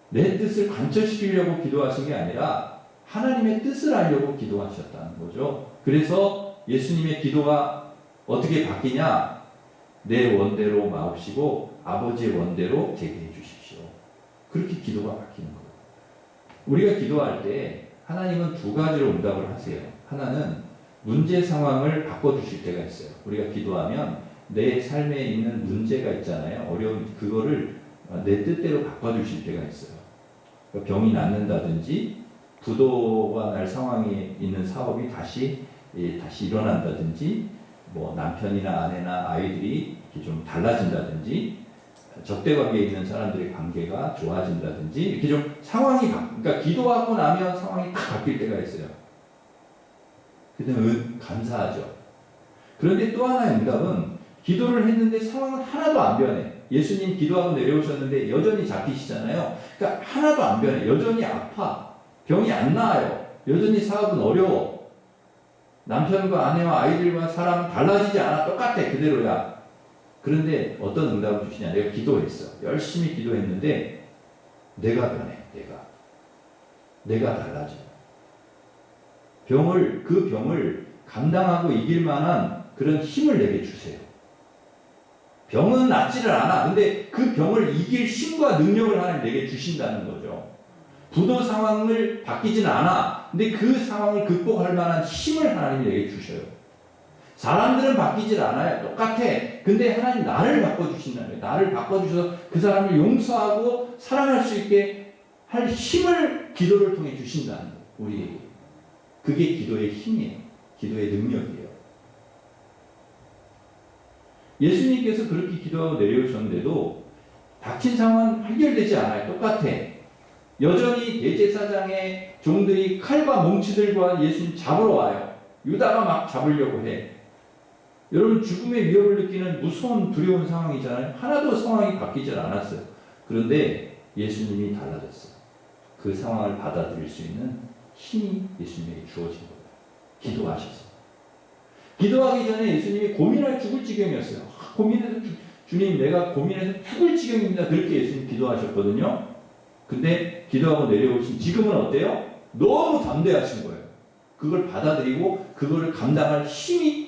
내 뜻을 관철시키려고 기도하신 게 아니라 하나님의 뜻을 알려고 기도하셨다는 거죠. 그래서 예수님의 기도가 어떻게 바뀌냐? 내 원대로 마옵시고 아버지의 원대로 되게 해주십시오. 그렇게 기도가 바뀌는 거예요. 우리가 기도할 때 하나님은 두 가지로 응답을 하세요. 하나는 문제 상황을 바꿔주실 때가 있어요. 우리가 기도하면 내 삶에 있는 문제가 있잖아요. 어려운 그거를 내 뜻대로 바꿔주실 때가 있어요. 병이 낫는다든지 부도가 날 상황에 있는 사업이 다시 일어난다든지 뭐 남편이나 아내나 아이들이 좀 달라진다든지 적대관계에 있는 사람들의 관계가 좋아진다든지 이렇게 좀 상황이 그러니까 기도하고 나면 상황이 딱 바뀔 때가 있어요. 그때는 감사하죠. 그런데 또 하나의 응답은 기도를 했는데 상황은 하나도 안 변해. 예수님 기도하고 내려오셨는데 여전히 잡히시잖아요. 그러니까 하나도 안 변해. 여전히 아파. 병이 안 나아요. 여전히 사업은 어려워. 남편과 아내와 아이들과 사람은 달라지지 않아. 똑같아. 그대로야. 그런데 어떤 응답을 주시냐. 내가 기도했어. 열심히 기도했는데 내가 변해. 내가 달라져. 그 병을 감당하고 이길 만한 그런 힘을 내게 주세요. 병은 낫지를 않아. 근데 그 병을 이길 힘과 능력을 하나님 내게 주신다는 거죠. 부도 상황을 바뀌지는 않아. 근데 그 상황을 극복할 만한 힘을 하나님이 내게 주셔요. 사람들은 바뀌질 않아요. 똑같아. 근데 하나님 나를 바꿔주신다는 거예요. 나를 바꿔주셔서 그 사람을 용서하고 사랑할 수 있게 할 힘을 기도를 통해 주신다는 거예요. 우리에게. 그게 기도의 힘이에요. 기도의 능력이에요. 예수님께서 그렇게 기도하고 내려오셨는데도 닥친 상황은 해결되지 않아요. 똑같아. 여전히 대제사장의 종들이 칼과 몽치들과 예수님 잡으러 와요. 유다가 막 잡으려고 해. 여러분 죽음의 위협을 느끼는 무서운 두려운 상황이잖아요. 하나도 상황이 바뀌질 않았어요. 그런데 예수님이 달라졌어요. 그 상황을 받아들일 수 있는 힘이 예수님에게 주어진 거예요. 기도하셔서. 기도하기 전에 예수님이 고민할 죽을 지경이었어요. 고민해서 주님 내가 고민해서 죽을 지경입니다. 그렇게 예수님 기도하셨거든요. 근데 기도하고 내려오신 지금은 어때요? 너무 담대하신 거예요. 그걸 받아들이고 그거를 감당할 힘이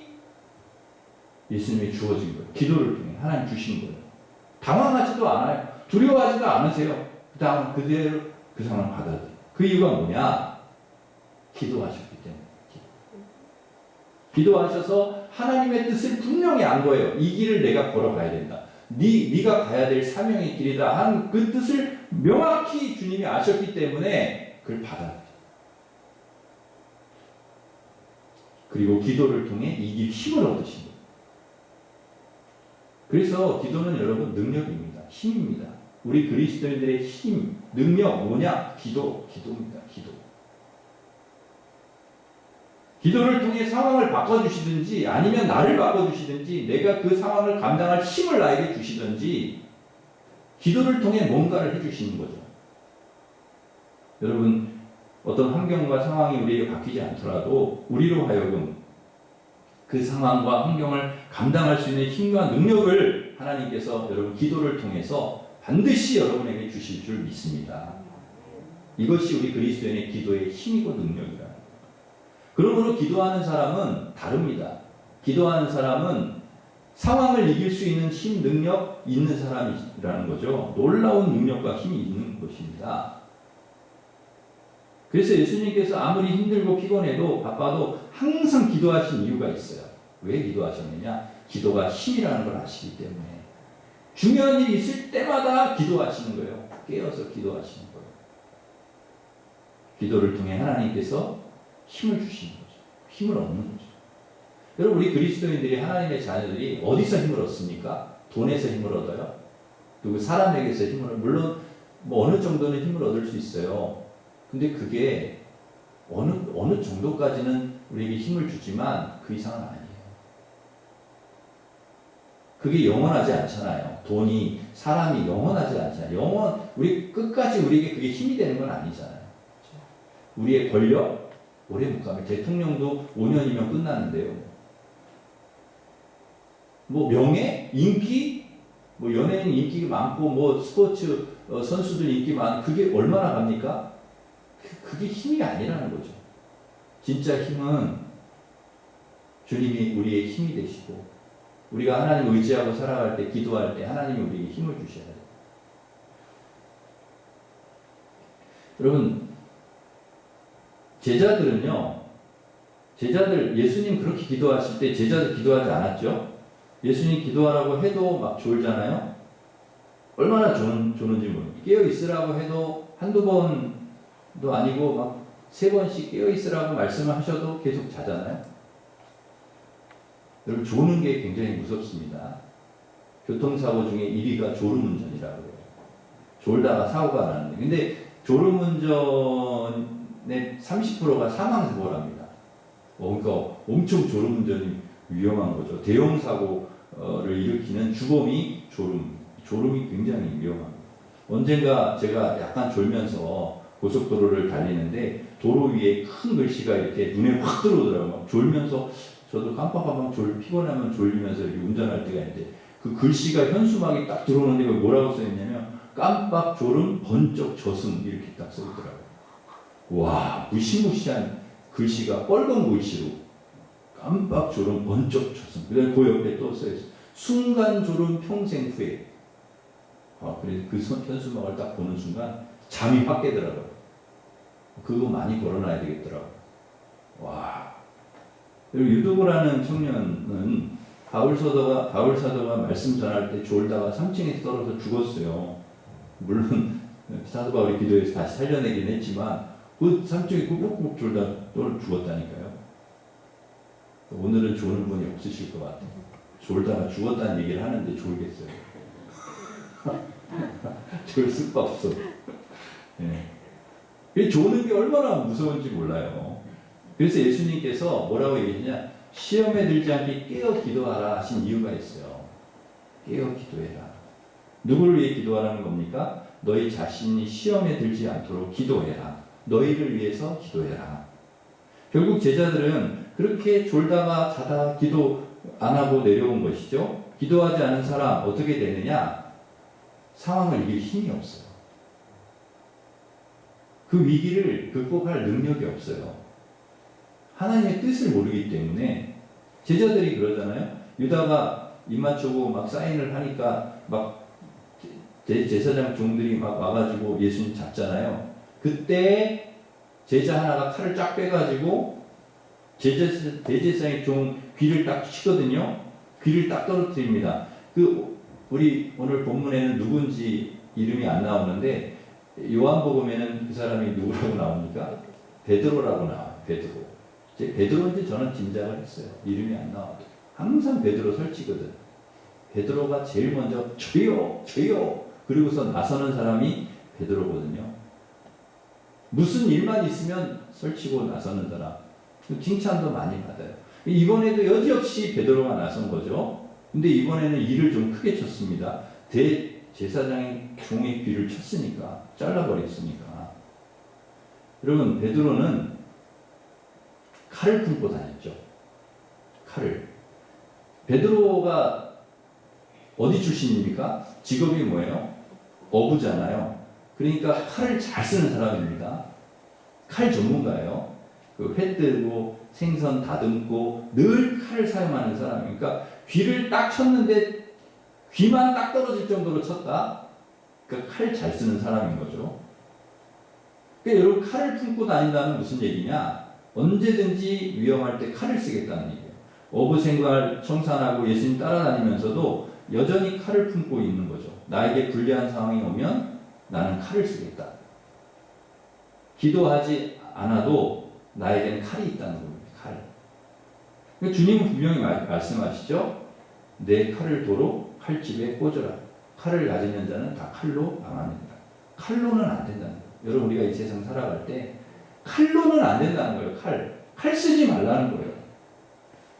예수님이 주어진 거예요. 기도를 통해 하나님 주신 거예요. 당황하지도 않아요. 두려워하지도 않으세요. 그대로 그 상황을 받아들여요. 그 이유가 뭐냐? 기도하셨기 때문에. 기도하셔서 하나님의 뜻을 분명히 안 거예요. 이 길을 내가 걸어가야 된다. 네가 가야 될 사명의 길이다 하는 그 뜻을 명확히 주님이 아셨기 때문에 그걸 받아들여요. 그리고 기도를 통해 이길 힘을 얻으신 거예요. 그래서 기도는 여러분 능력입니다. 힘입니다. 우리 그리스도인들의 힘, 능력 뭐냐? 기도입니다. 기도를 통해 상황을 바꿔주시든지 아니면 나를 바꿔주시든지 내가 그 상황을 감당할 힘을 나에게 주시든지 기도를 통해 뭔가를 해주시는 거죠. 여러분 어떤 환경과 상황이 우리에게 바뀌지 않더라도 우리로 하여금 그 상황과 환경을 감당할 수 있는 힘과 능력을 하나님께서 여러분 기도를 통해서 반드시 여러분에게 주실 줄 믿습니다. 이것이 우리 그리스도인의 기도의 힘이고 능력이다. 그러므로 기도하는 사람은 다릅니다. 기도하는 사람은 상황을 이길 수 있는 힘, 능력 있는 사람이라는 거죠. 놀라운 능력과 힘이 있는 것입니다. 그래서 예수님께서 아무리 힘들고 피곤해도 바빠도 항상 기도하신 이유가 있어요. 왜 기도하셨느냐? 기도가 힘이라는 걸 아시기 때문에. 중요한 일이 있을 때마다 기도하시는 거예요. 깨어서 기도하시는 거예요. 기도를 통해 하나님께서 힘을 주시는 거죠. 힘을 얻는 거죠. 여러분 우리 그리스도인들이 하나님의 자녀들이 어디서 힘을 얻습니까? 돈에서 힘을 얻어요. 그리고 사람에게서 힘을 얻어요. 물론 뭐 어느 정도는 힘을 얻을 수 있어요. 근데 그게 어느 정도까지는 우리에게 힘을 주지만 그 이상은 아니에요. 그게 영원하지 않잖아요. 돈이 사람이 영원하지 않잖아요. 우리 끝까지 우리에게 그게 힘이 되는 건 아니잖아요. 우리의 권력 오래 못 가면 대통령도 5년이면 끝나는데요. 뭐 명예, 인기, 뭐 연예인 인기가 많고 뭐 스포츠 선수들 인기 많은 그게 얼마나 갑니까? 그게 힘이 아니라는 거죠. 진짜 힘은 주님이 우리의 힘이 되시고 우리가 하나님 의지하고 살아갈 때 기도할 때 하나님이 우리에게 힘을 주셔야 돼요. 여러분 제자들 예수님 그렇게 기도하실 때 제자들 기도하지 않았죠? 예수님 기도하라고 해도 막 졸잖아요. 얼마나 조는지 모르겠어요. 깨어 있으라고 해도 한두 번도 아니고 막 3번씩 깨어 있으라고 말씀을 하셔도 계속 자잖아요. 여러분 조는 게 굉장히 무섭습니다. 교통사고 중에 1위가 졸음운전이라고 해요. 졸다가 사고가 나는데 근데 졸음운전의 30%가 사망사고랍니다. 그러니까 엄청 졸음운전이 위험한 거죠. 대형 사고를 일으키는 주범이 졸음이 굉장히 위험합니다. 언젠가 제가 약간 졸면서 고속도로를 달리는데 도로 위에 큰 글씨가 이렇게 눈에 확 들어오더라고요. 졸면서 저도 깜빡깜빡 피곤하면 졸리면서 이렇게 운전할 때가 있는데 그 글씨가 현수막이 딱 들어오는데 뭐라고 써있냐면 깜빡 졸음 번쩍 저승 이렇게 딱 써있더라고요. 와 무시무시한 글씨가 빨간 글씨로 깜빡 졸음 번쩍 저승. 그다음에 그 옆에 또 써있어요. 순간 졸음 평생 후회. 그래서 그 현수막을 딱 보는 순간 잠이 확 깨더라고요. 그거 많이 걸어놔야 되겠더라고요. 와. 그리고 유두고라는 청년은 바울 사도가 말씀 전할 때 졸다가 3층에서 떨어져 죽었어요. 물론 사도 바울이 기도해서 다시 살려내긴 했지만 그 3층에 꾹꾹 졸다 또 죽었다니까요. 오늘은 조는 분이 없으실 것 같아요. 졸다가 죽었다는 얘기를 하는데 졸겠어요. 졸 수가 없어. 예. 조는 게 얼마나 무서운지 몰라요. 그래서 예수님께서 뭐라고 얘기했냐? 시험에 들지 않게 깨어 기도하라 하신 이유가 있어요. 깨어 기도해라. 누구를 위해 기도하라는 겁니까? 너희 자신이 시험에 들지 않도록 기도해라. 너희를 위해서 기도해라. 결국 제자들은 그렇게 졸다가 자다가 기도 안 하고 내려온 것이죠. 기도하지 않은 사람 어떻게 되느냐? 상황을 이길 힘이 없어요. 그 위기를 극복할 능력이 없어요. 하나님의 뜻을 모르기 때문에 제자들이 그러잖아요. 유다가 입 맞추고 막 사인을 하니까 막 제사장 종들이 막 와가지고 예수님 잡잖아요. 그때 제자 하나가 칼을 쫙 빼가지고 대제사장의 종 귀를 딱 치거든요. 귀를 딱 떨어뜨립니다. 우리 오늘 본문에는 누군지 이름이 안 나오는데 요한복음에는 그 사람이 누구라고 나옵니까? 베드로라고 나와요. 베드로인지 저는 짐작을 했어요. 이름이 안 나와도. 항상 베드로 설치거든. 베드로가 제일 먼저 저요 그리고서 나서는 사람이 베드로거든요. 무슨 일만 있으면 설치고 나서는 사람. 칭찬도 많이 받아요. 이번에도 여지없이 베드로가 나선 거죠. 근데 이번에는 일을 좀 크게 쳤습니다. 대제사장의 종의 귀를 쳤으니까, 잘라버렸으니까. 여러분, 베드로는 칼을 품고 다녔죠. 칼을. 베드로가 어디 출신입니까? 직업이 뭐예요? 어부잖아요. 그러니까 칼을 잘 쓰는 사람입니다. 칼 전문가예요. 회 뜨고 생선 다듬고 늘 칼을 사용하는 사람이니까 귀를 딱 쳤는데 귀만 딱 떨어질 정도로 쳤다. 그러니까 칼 잘 쓰는 사람인 거죠. 그러니까 여러분 칼을 품고 다닌다는 무슨 얘기냐? 언제든지 위험할 때 칼을 쓰겠다는 얘기예요. 어부 생활 청산하고 예수님 따라다니면서도 여전히 칼을 품고 있는 거죠. 나에게 불리한 상황이 오면 나는 칼을 쓰겠다. 기도하지 않아도 나에게는 칼이 있다는 겁니다. 칼. 그러니까 주님은 분명히 말씀하시죠. 내 칼을 도로 칼집에 꽂으라. 칼을 가지는 자는 다 칼로 망합니다. 칼로는 안 된다는 거예요. 여러분 우리가 이 세상 살아갈 때 칼로는 안 된다는 거예요. 칼 쓰지 말라는 거예요.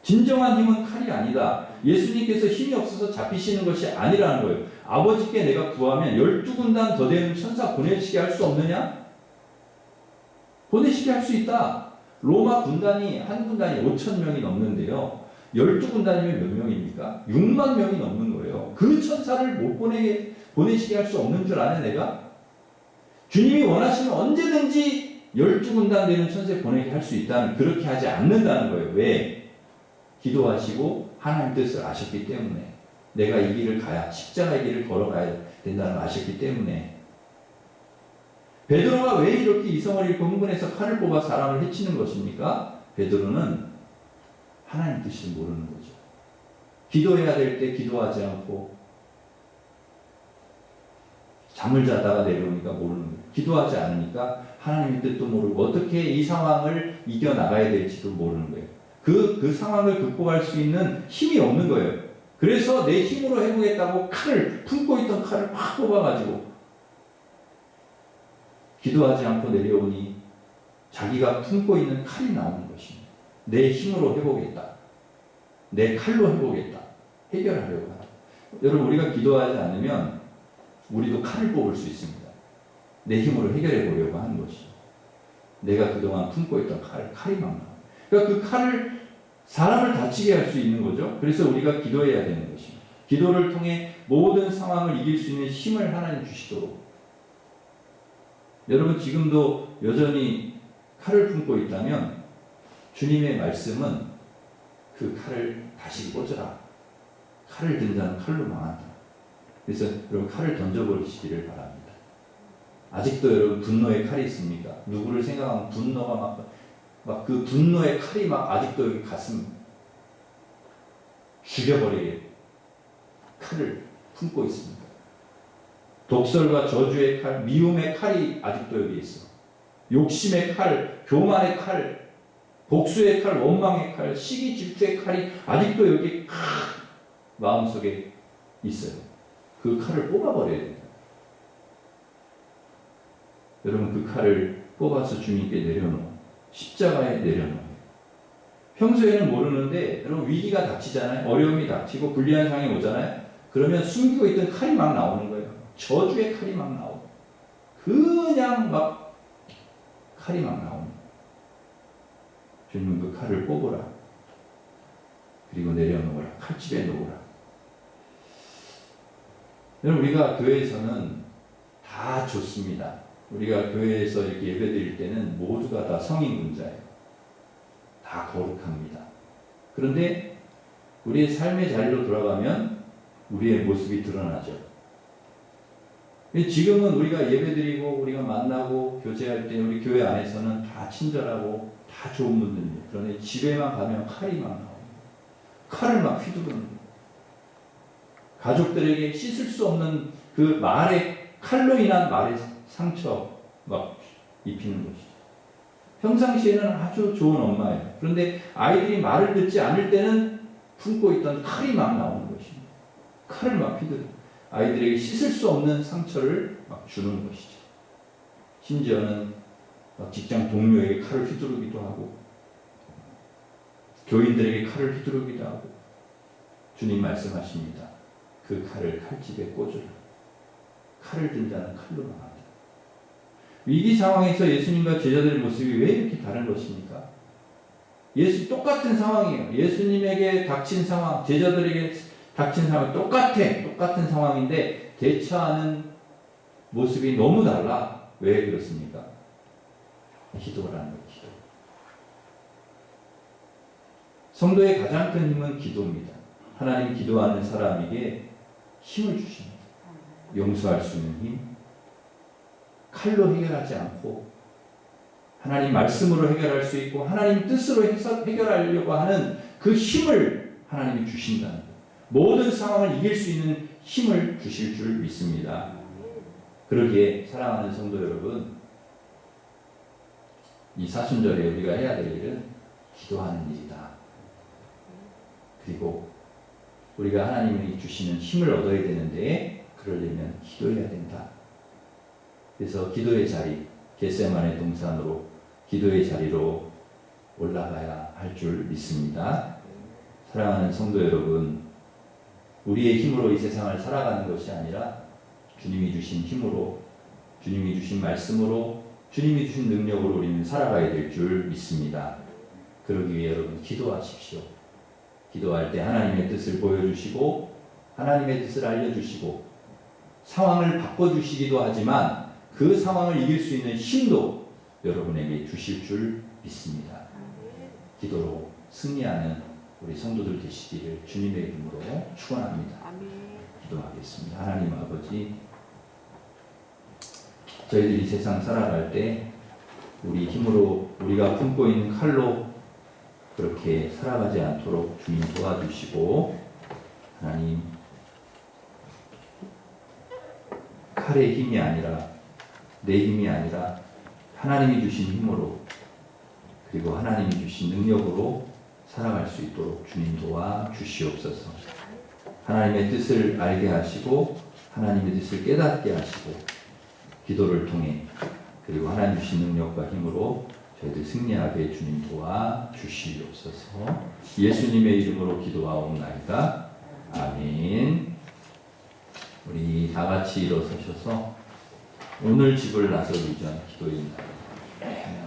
진정한 힘은 칼이 아니다. 예수님께서 힘이 없어서 잡히시는 것이 아니라는 거예요. 아버지께 내가 구하면 12군단 더 되는 천사 보내시게 할 수 없느냐? 보내시게 할 수 있다. 로마 군단이 한 군단이 5,000명이 넘는데요. 12군단이면 몇 명입니까? 6만 명이 넘는 거예요. 그 천사를 못 보내시게 할 수 없는 줄 아네 내가? 주님이 원하시면 언제든지 12군단 되는 천사에 보내게 할 수 있다는, 그렇게 하지 않는다는 거예요. 왜? 기도하시고 하나님 뜻을 아셨기 때문에, 내가 이 길을 가야, 십자가의 길을 걸어가야 된다는 걸 아셨기 때문에. 베드로가 왜 이렇게 이성을 잃고 흥분해서 칼을 뽑아 사람을 해치는 것입니까? 베드로는 하나님 뜻을 모르는 거죠. 기도해야 될 때 기도하지 않고 잠을 자다가 내려오니까 모르는 거예요. 기도하지 않으니까 하나님의 뜻도 모르고 어떻게 이 상황을 이겨나가야 될지도 모르는 거예요. 그 상황을 극복할 수 있는 힘이 없는 거예요. 그래서 내 힘으로 해보겠다고 품고 있던 칼을 팍 뽑아가지고 기도하지 않고 내려오니 자기가 품고 있는 칼이 나오는 것입니다. 내 힘으로 해보겠다. 내 칼로 해보겠다. 해결하려고 하라. 여러분 우리가 기도하지 않으면 우리도 칼을 뽑을 수 있습니다. 내 힘으로 해결해 보려고 하는 것이죠. 내가 그동안 품고 있던 칼이 막 나와요. 그러니까 그 칼을 사람을 다치게 할 수 있는 거죠. 그래서 우리가 기도해야 되는 것입니다. 기도를 통해 모든 상황을 이길 수 있는 힘을 하나님 주시도록. 여러분 지금도 여전히 칼을 품고 있다면 주님의 말씀은 그 칼을 다시 꽂으라. 칼을 든 자는 칼로 망한다. 그래서 여러분 칼을 던져버리시기를 바랍니다. 아직도 여러분 분노의 칼이 있습니까? 누구를 생각하면 분노가 막 막 그 분노의 칼이 막 아직도 여기 가슴 죽여버리게 칼을 품고 있습니다. 독설과 저주의 칼, 미움의 칼이 아직도 여기 있어. 욕심의 칼, 교만의 칼, 복수의 칼, 원망의 칼, 시기 질투의 칼이 아직도 여기 마음속에 있어요. 그 칼을 뽑아버려야 됩니다. 여러분 그 칼을 뽑아서 주님께 내려놓아. 십자가에 내려놓아요. 평소에는 모르는데 여러분 위기가 닥치잖아요. 어려움이 닥치고 불리한 상황이 오잖아요. 그러면 숨기고 있던 칼이 막 나오는 거예요. 저주의 칼이 막 나오고 그냥 막 칼이 막 나오는 거예요. 주님은 그 칼을 뽑으라. 그리고 내려놓으라. 칼집에 놓으라. 여러분 우리가 교회에서는 다 좋습니다. 우리가 교회에서 이렇게 예배드릴 때는 모두가 다 성인군자예요. 다 거룩합니다. 그런데 우리의 삶의 자리로 돌아가면 우리의 모습이 드러나죠. 지금은 우리가 예배드리고 우리가 만나고 교제할 때 우리 교회 안에서는 다 친절하고 다 좋은 분들입니다. 그런데 집에만 가면 칼이 막 나옵니다. 칼을 막 휘두르는 거예요. 가족들에게 씻을 수 없는 그 말의 칼로 인한 말의 상처 막 입히는 것이죠. 평상시에는 아주 좋은 엄마예요. 그런데 아이들이 말을 듣지 않을 때는 품고 있던 칼이 막 나오는 것입니다. 칼을 막 휘두르. 아이들에게 씻을 수 없는 상처를 막 주는 것이죠. 심지어는 직장 동료에게 칼을 휘두르기도 하고 교인들에게 칼을 휘두르기도 하고 주님 말씀하십니다. 그 칼을 칼집에 꽂으라. 칼을 든 자는 칼로 망한다. 위기 상황에서 예수님과 제자들의 모습이 왜 이렇게 다른 것입니까? 똑같은 상황이에요. 예수님에게 닥친 상황, 제자들에게 닥친 상황 똑같은 상황인데 대처하는 모습이 너무 달라. 왜 그렇습니까? 기도라는 거예요. 기도. 성도의 가장 큰 힘은 기도입니다. 하나님 기도하는 사람에게 힘을 주십니다. 용서할 수 있는 힘, 칼로 해결하지 않고 하나님 말씀으로 해결할 수 있고 하나님 뜻으로 해결하려고 하는 그 힘을 하나님이 주신다는 거예요. 모든 상황을 이길 수 있는 힘을 주실 줄 믿습니다. 그러기에 사랑하는 성도 여러분, 이 사순절에 우리가 해야 될 일은 기도하는 일이다. 그리고 우리가 하나님이 주시는 힘을 얻어야 되는데 그러려면 기도해야 된다. 그래서 기도의 자리, 겟세마네 동산으로 기도의 자리로 올라가야 할 줄 믿습니다. 사랑하는 성도 여러분, 우리의 힘으로 이 세상을 살아가는 것이 아니라 주님이 주신 힘으로, 주님이 주신 말씀으로, 주님이 주신 능력으로 우리는 살아가야 될 줄 믿습니다. 그러기 위해 여러분 기도하십시오. 기도할 때 하나님의 뜻을 보여주시고 하나님의 뜻을 알려주시고 상황을 바꿔주시기도 하지만 그 상황을 이길 수 있는 힘도 여러분에게 주실 줄 믿습니다. 기도로 승리하는 우리 성도들 되시기를 주님의 이름으로 축원합니다. 기도하겠습니다. 하나님 아버지, 저희들이 세상 살아갈 때 우리 힘으로 우리가 품고 있는 칼로 그렇게 살아가지 않도록 주님 도와주시고, 하나님 칼의 힘이 아니라 내 힘이 아니라 하나님이 주신 힘으로 그리고 하나님이 주신 능력으로 살아갈 수 있도록 주님 도와주시옵소서. 하나님의 뜻을 알게 하시고 하나님의 뜻을 깨닫게 하시고 기도를 통해 그리고 하나님 주신 능력과 힘으로 저희들 승리하게 주님 도와주시옵소서. 예수님의 이름으로 기도하옵나이다. 아멘. 우리 다 같이 일어서셔서 오늘 집을 나서기 전 기도입니다. 기도했나요?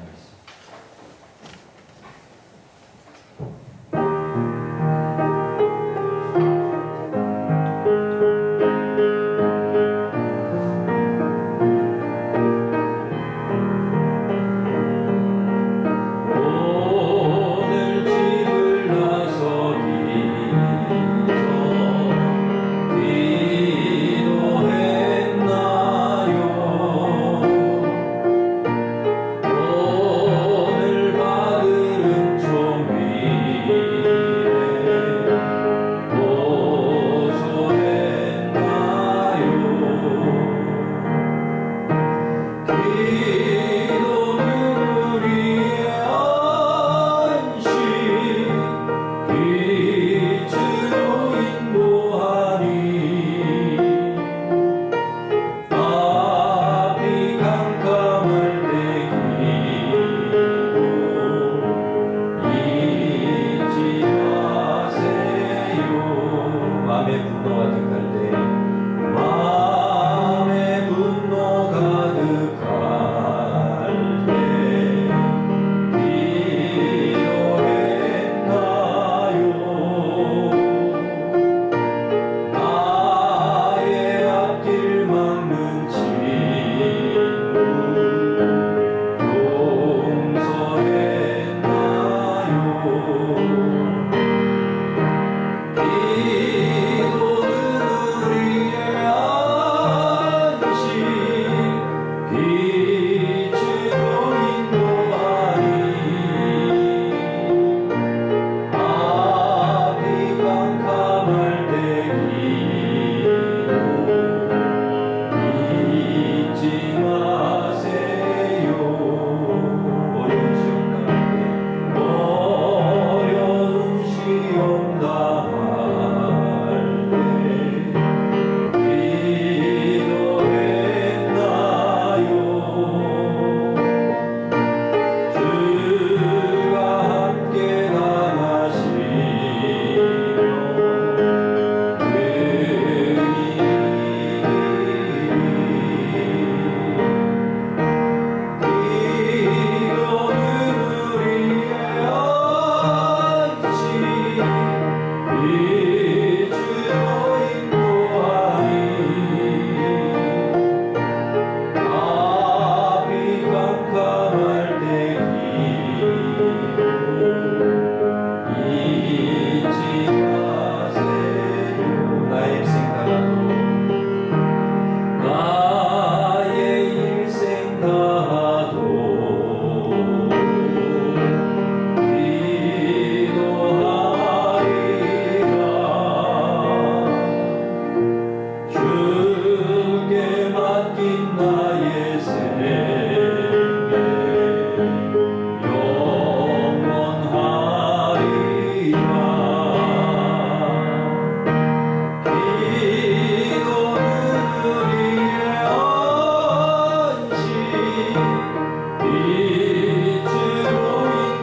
빛으로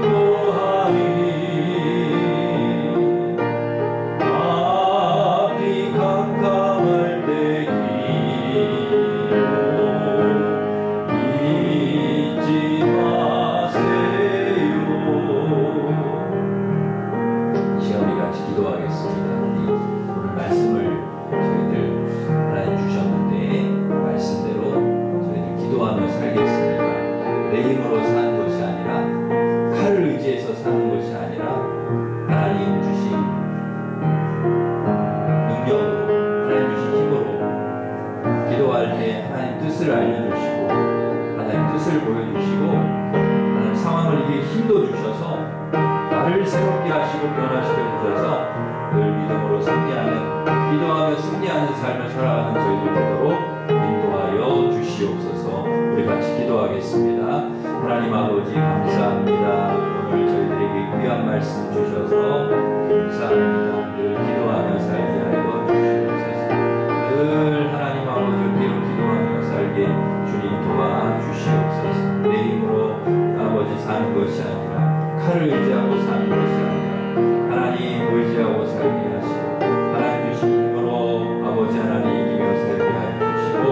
인도하리 앞이 캄캄할 때 길로 잊지 마세요. 이 시간 우리 같이 기도하겠습니다. 오늘 말씀을 저희들 하나님 주셨는데 말씀대로 저희들 기도하며 살겠습니다. 내 힘으로 사는 것이 아니라 칼을 의지해서 사는 것이 아니라 하나님 주신 능력으로 하나님 주신 힘으로 기도할 때 하나님 뜻을 알려주시고 하나님 뜻을 보여주시고 하나님 상황을 이길 힘도 주셔서 나를 새롭게 하시고 변화시켜 주셔서 늘 믿음으로 승리하는 기도하며 승리하는 삶을 살아가는 저희들 되도록 인도하여 주시옵소서. 우리 같이 기도하겠습니다. 하나님 아버지 감사합니다. 오늘 저희들에게 귀한 말씀 주셔서 감사합니다. 늘 기도하며 살게 하여 주시옵소서. 늘 하나님 아버지 어깨로 기도하며 살게 주님 도와주시옵소서. 내 힘으로 아버지 사는 것이 아니라 칼을 의지하고 사는 것이 아니라 하나님 의지하고 살게 하시고 하나님 주신 힘으로 아버지 하나님 이기며 살게 하여 주시고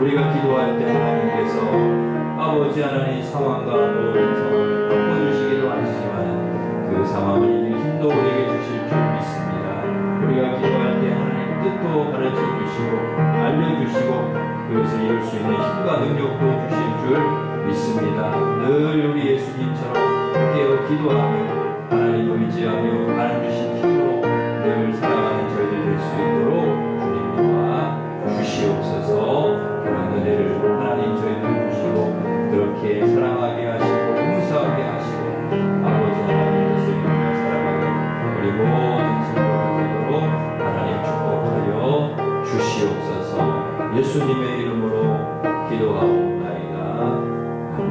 우리가 기도할 때 하나님께서 아버지 하나님 상황과 모든 상황을 바꿔주시기도 하시지만 그 상황을 이길 힘도 우리에게 주실 줄 믿습니다. 우리가 기도할 때 하나님 뜻도 가르쳐 주시고 알려주시고 그것을 이룰 수 있는 힘과 능력도 주실 줄 믿습니다. 늘 우리 예수님처럼 깨어 기도하며 하나님 의지하며 하나님 주신 힘으로 늘 살아가는 저희들 될 수 있도록 주님 도와 주시옵소서. 그런 은혜를 하나님 저희들 주시고 그렇게 사랑하게 하시고 용서하게 하시고 아버지 하나님 뜻을 이루며 살아가는 우리 모든 성도들 되도록 하나님 축복하여 주시옵소서. 예수님의 이름으로 기도하옵나이다. 아멘.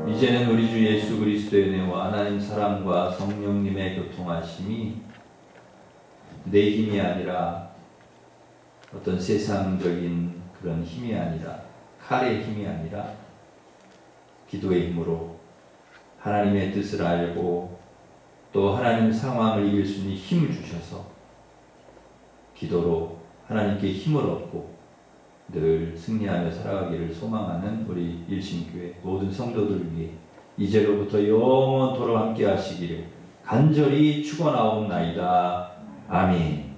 이제는 우리 주 예수 그리스도의 은혜와 하나님 사랑과 성령님의 교통하심이 내 힘이 아니라 어떤 세상적인 그런 힘이 아니라 칼의 힘이 아니라 기도의 힘으로 하나님의 뜻을 알고 또 하나님 상황을 이길 수 있는 힘을 주셔서 기도로 하나님께 힘을 얻고 늘 승리하며 살아가기를 소망하는 우리 일심교회 모든 성도들을 위해 이제로부터 영원토록 함께 하시기를 간절히 축원하옵나이다. 아멘.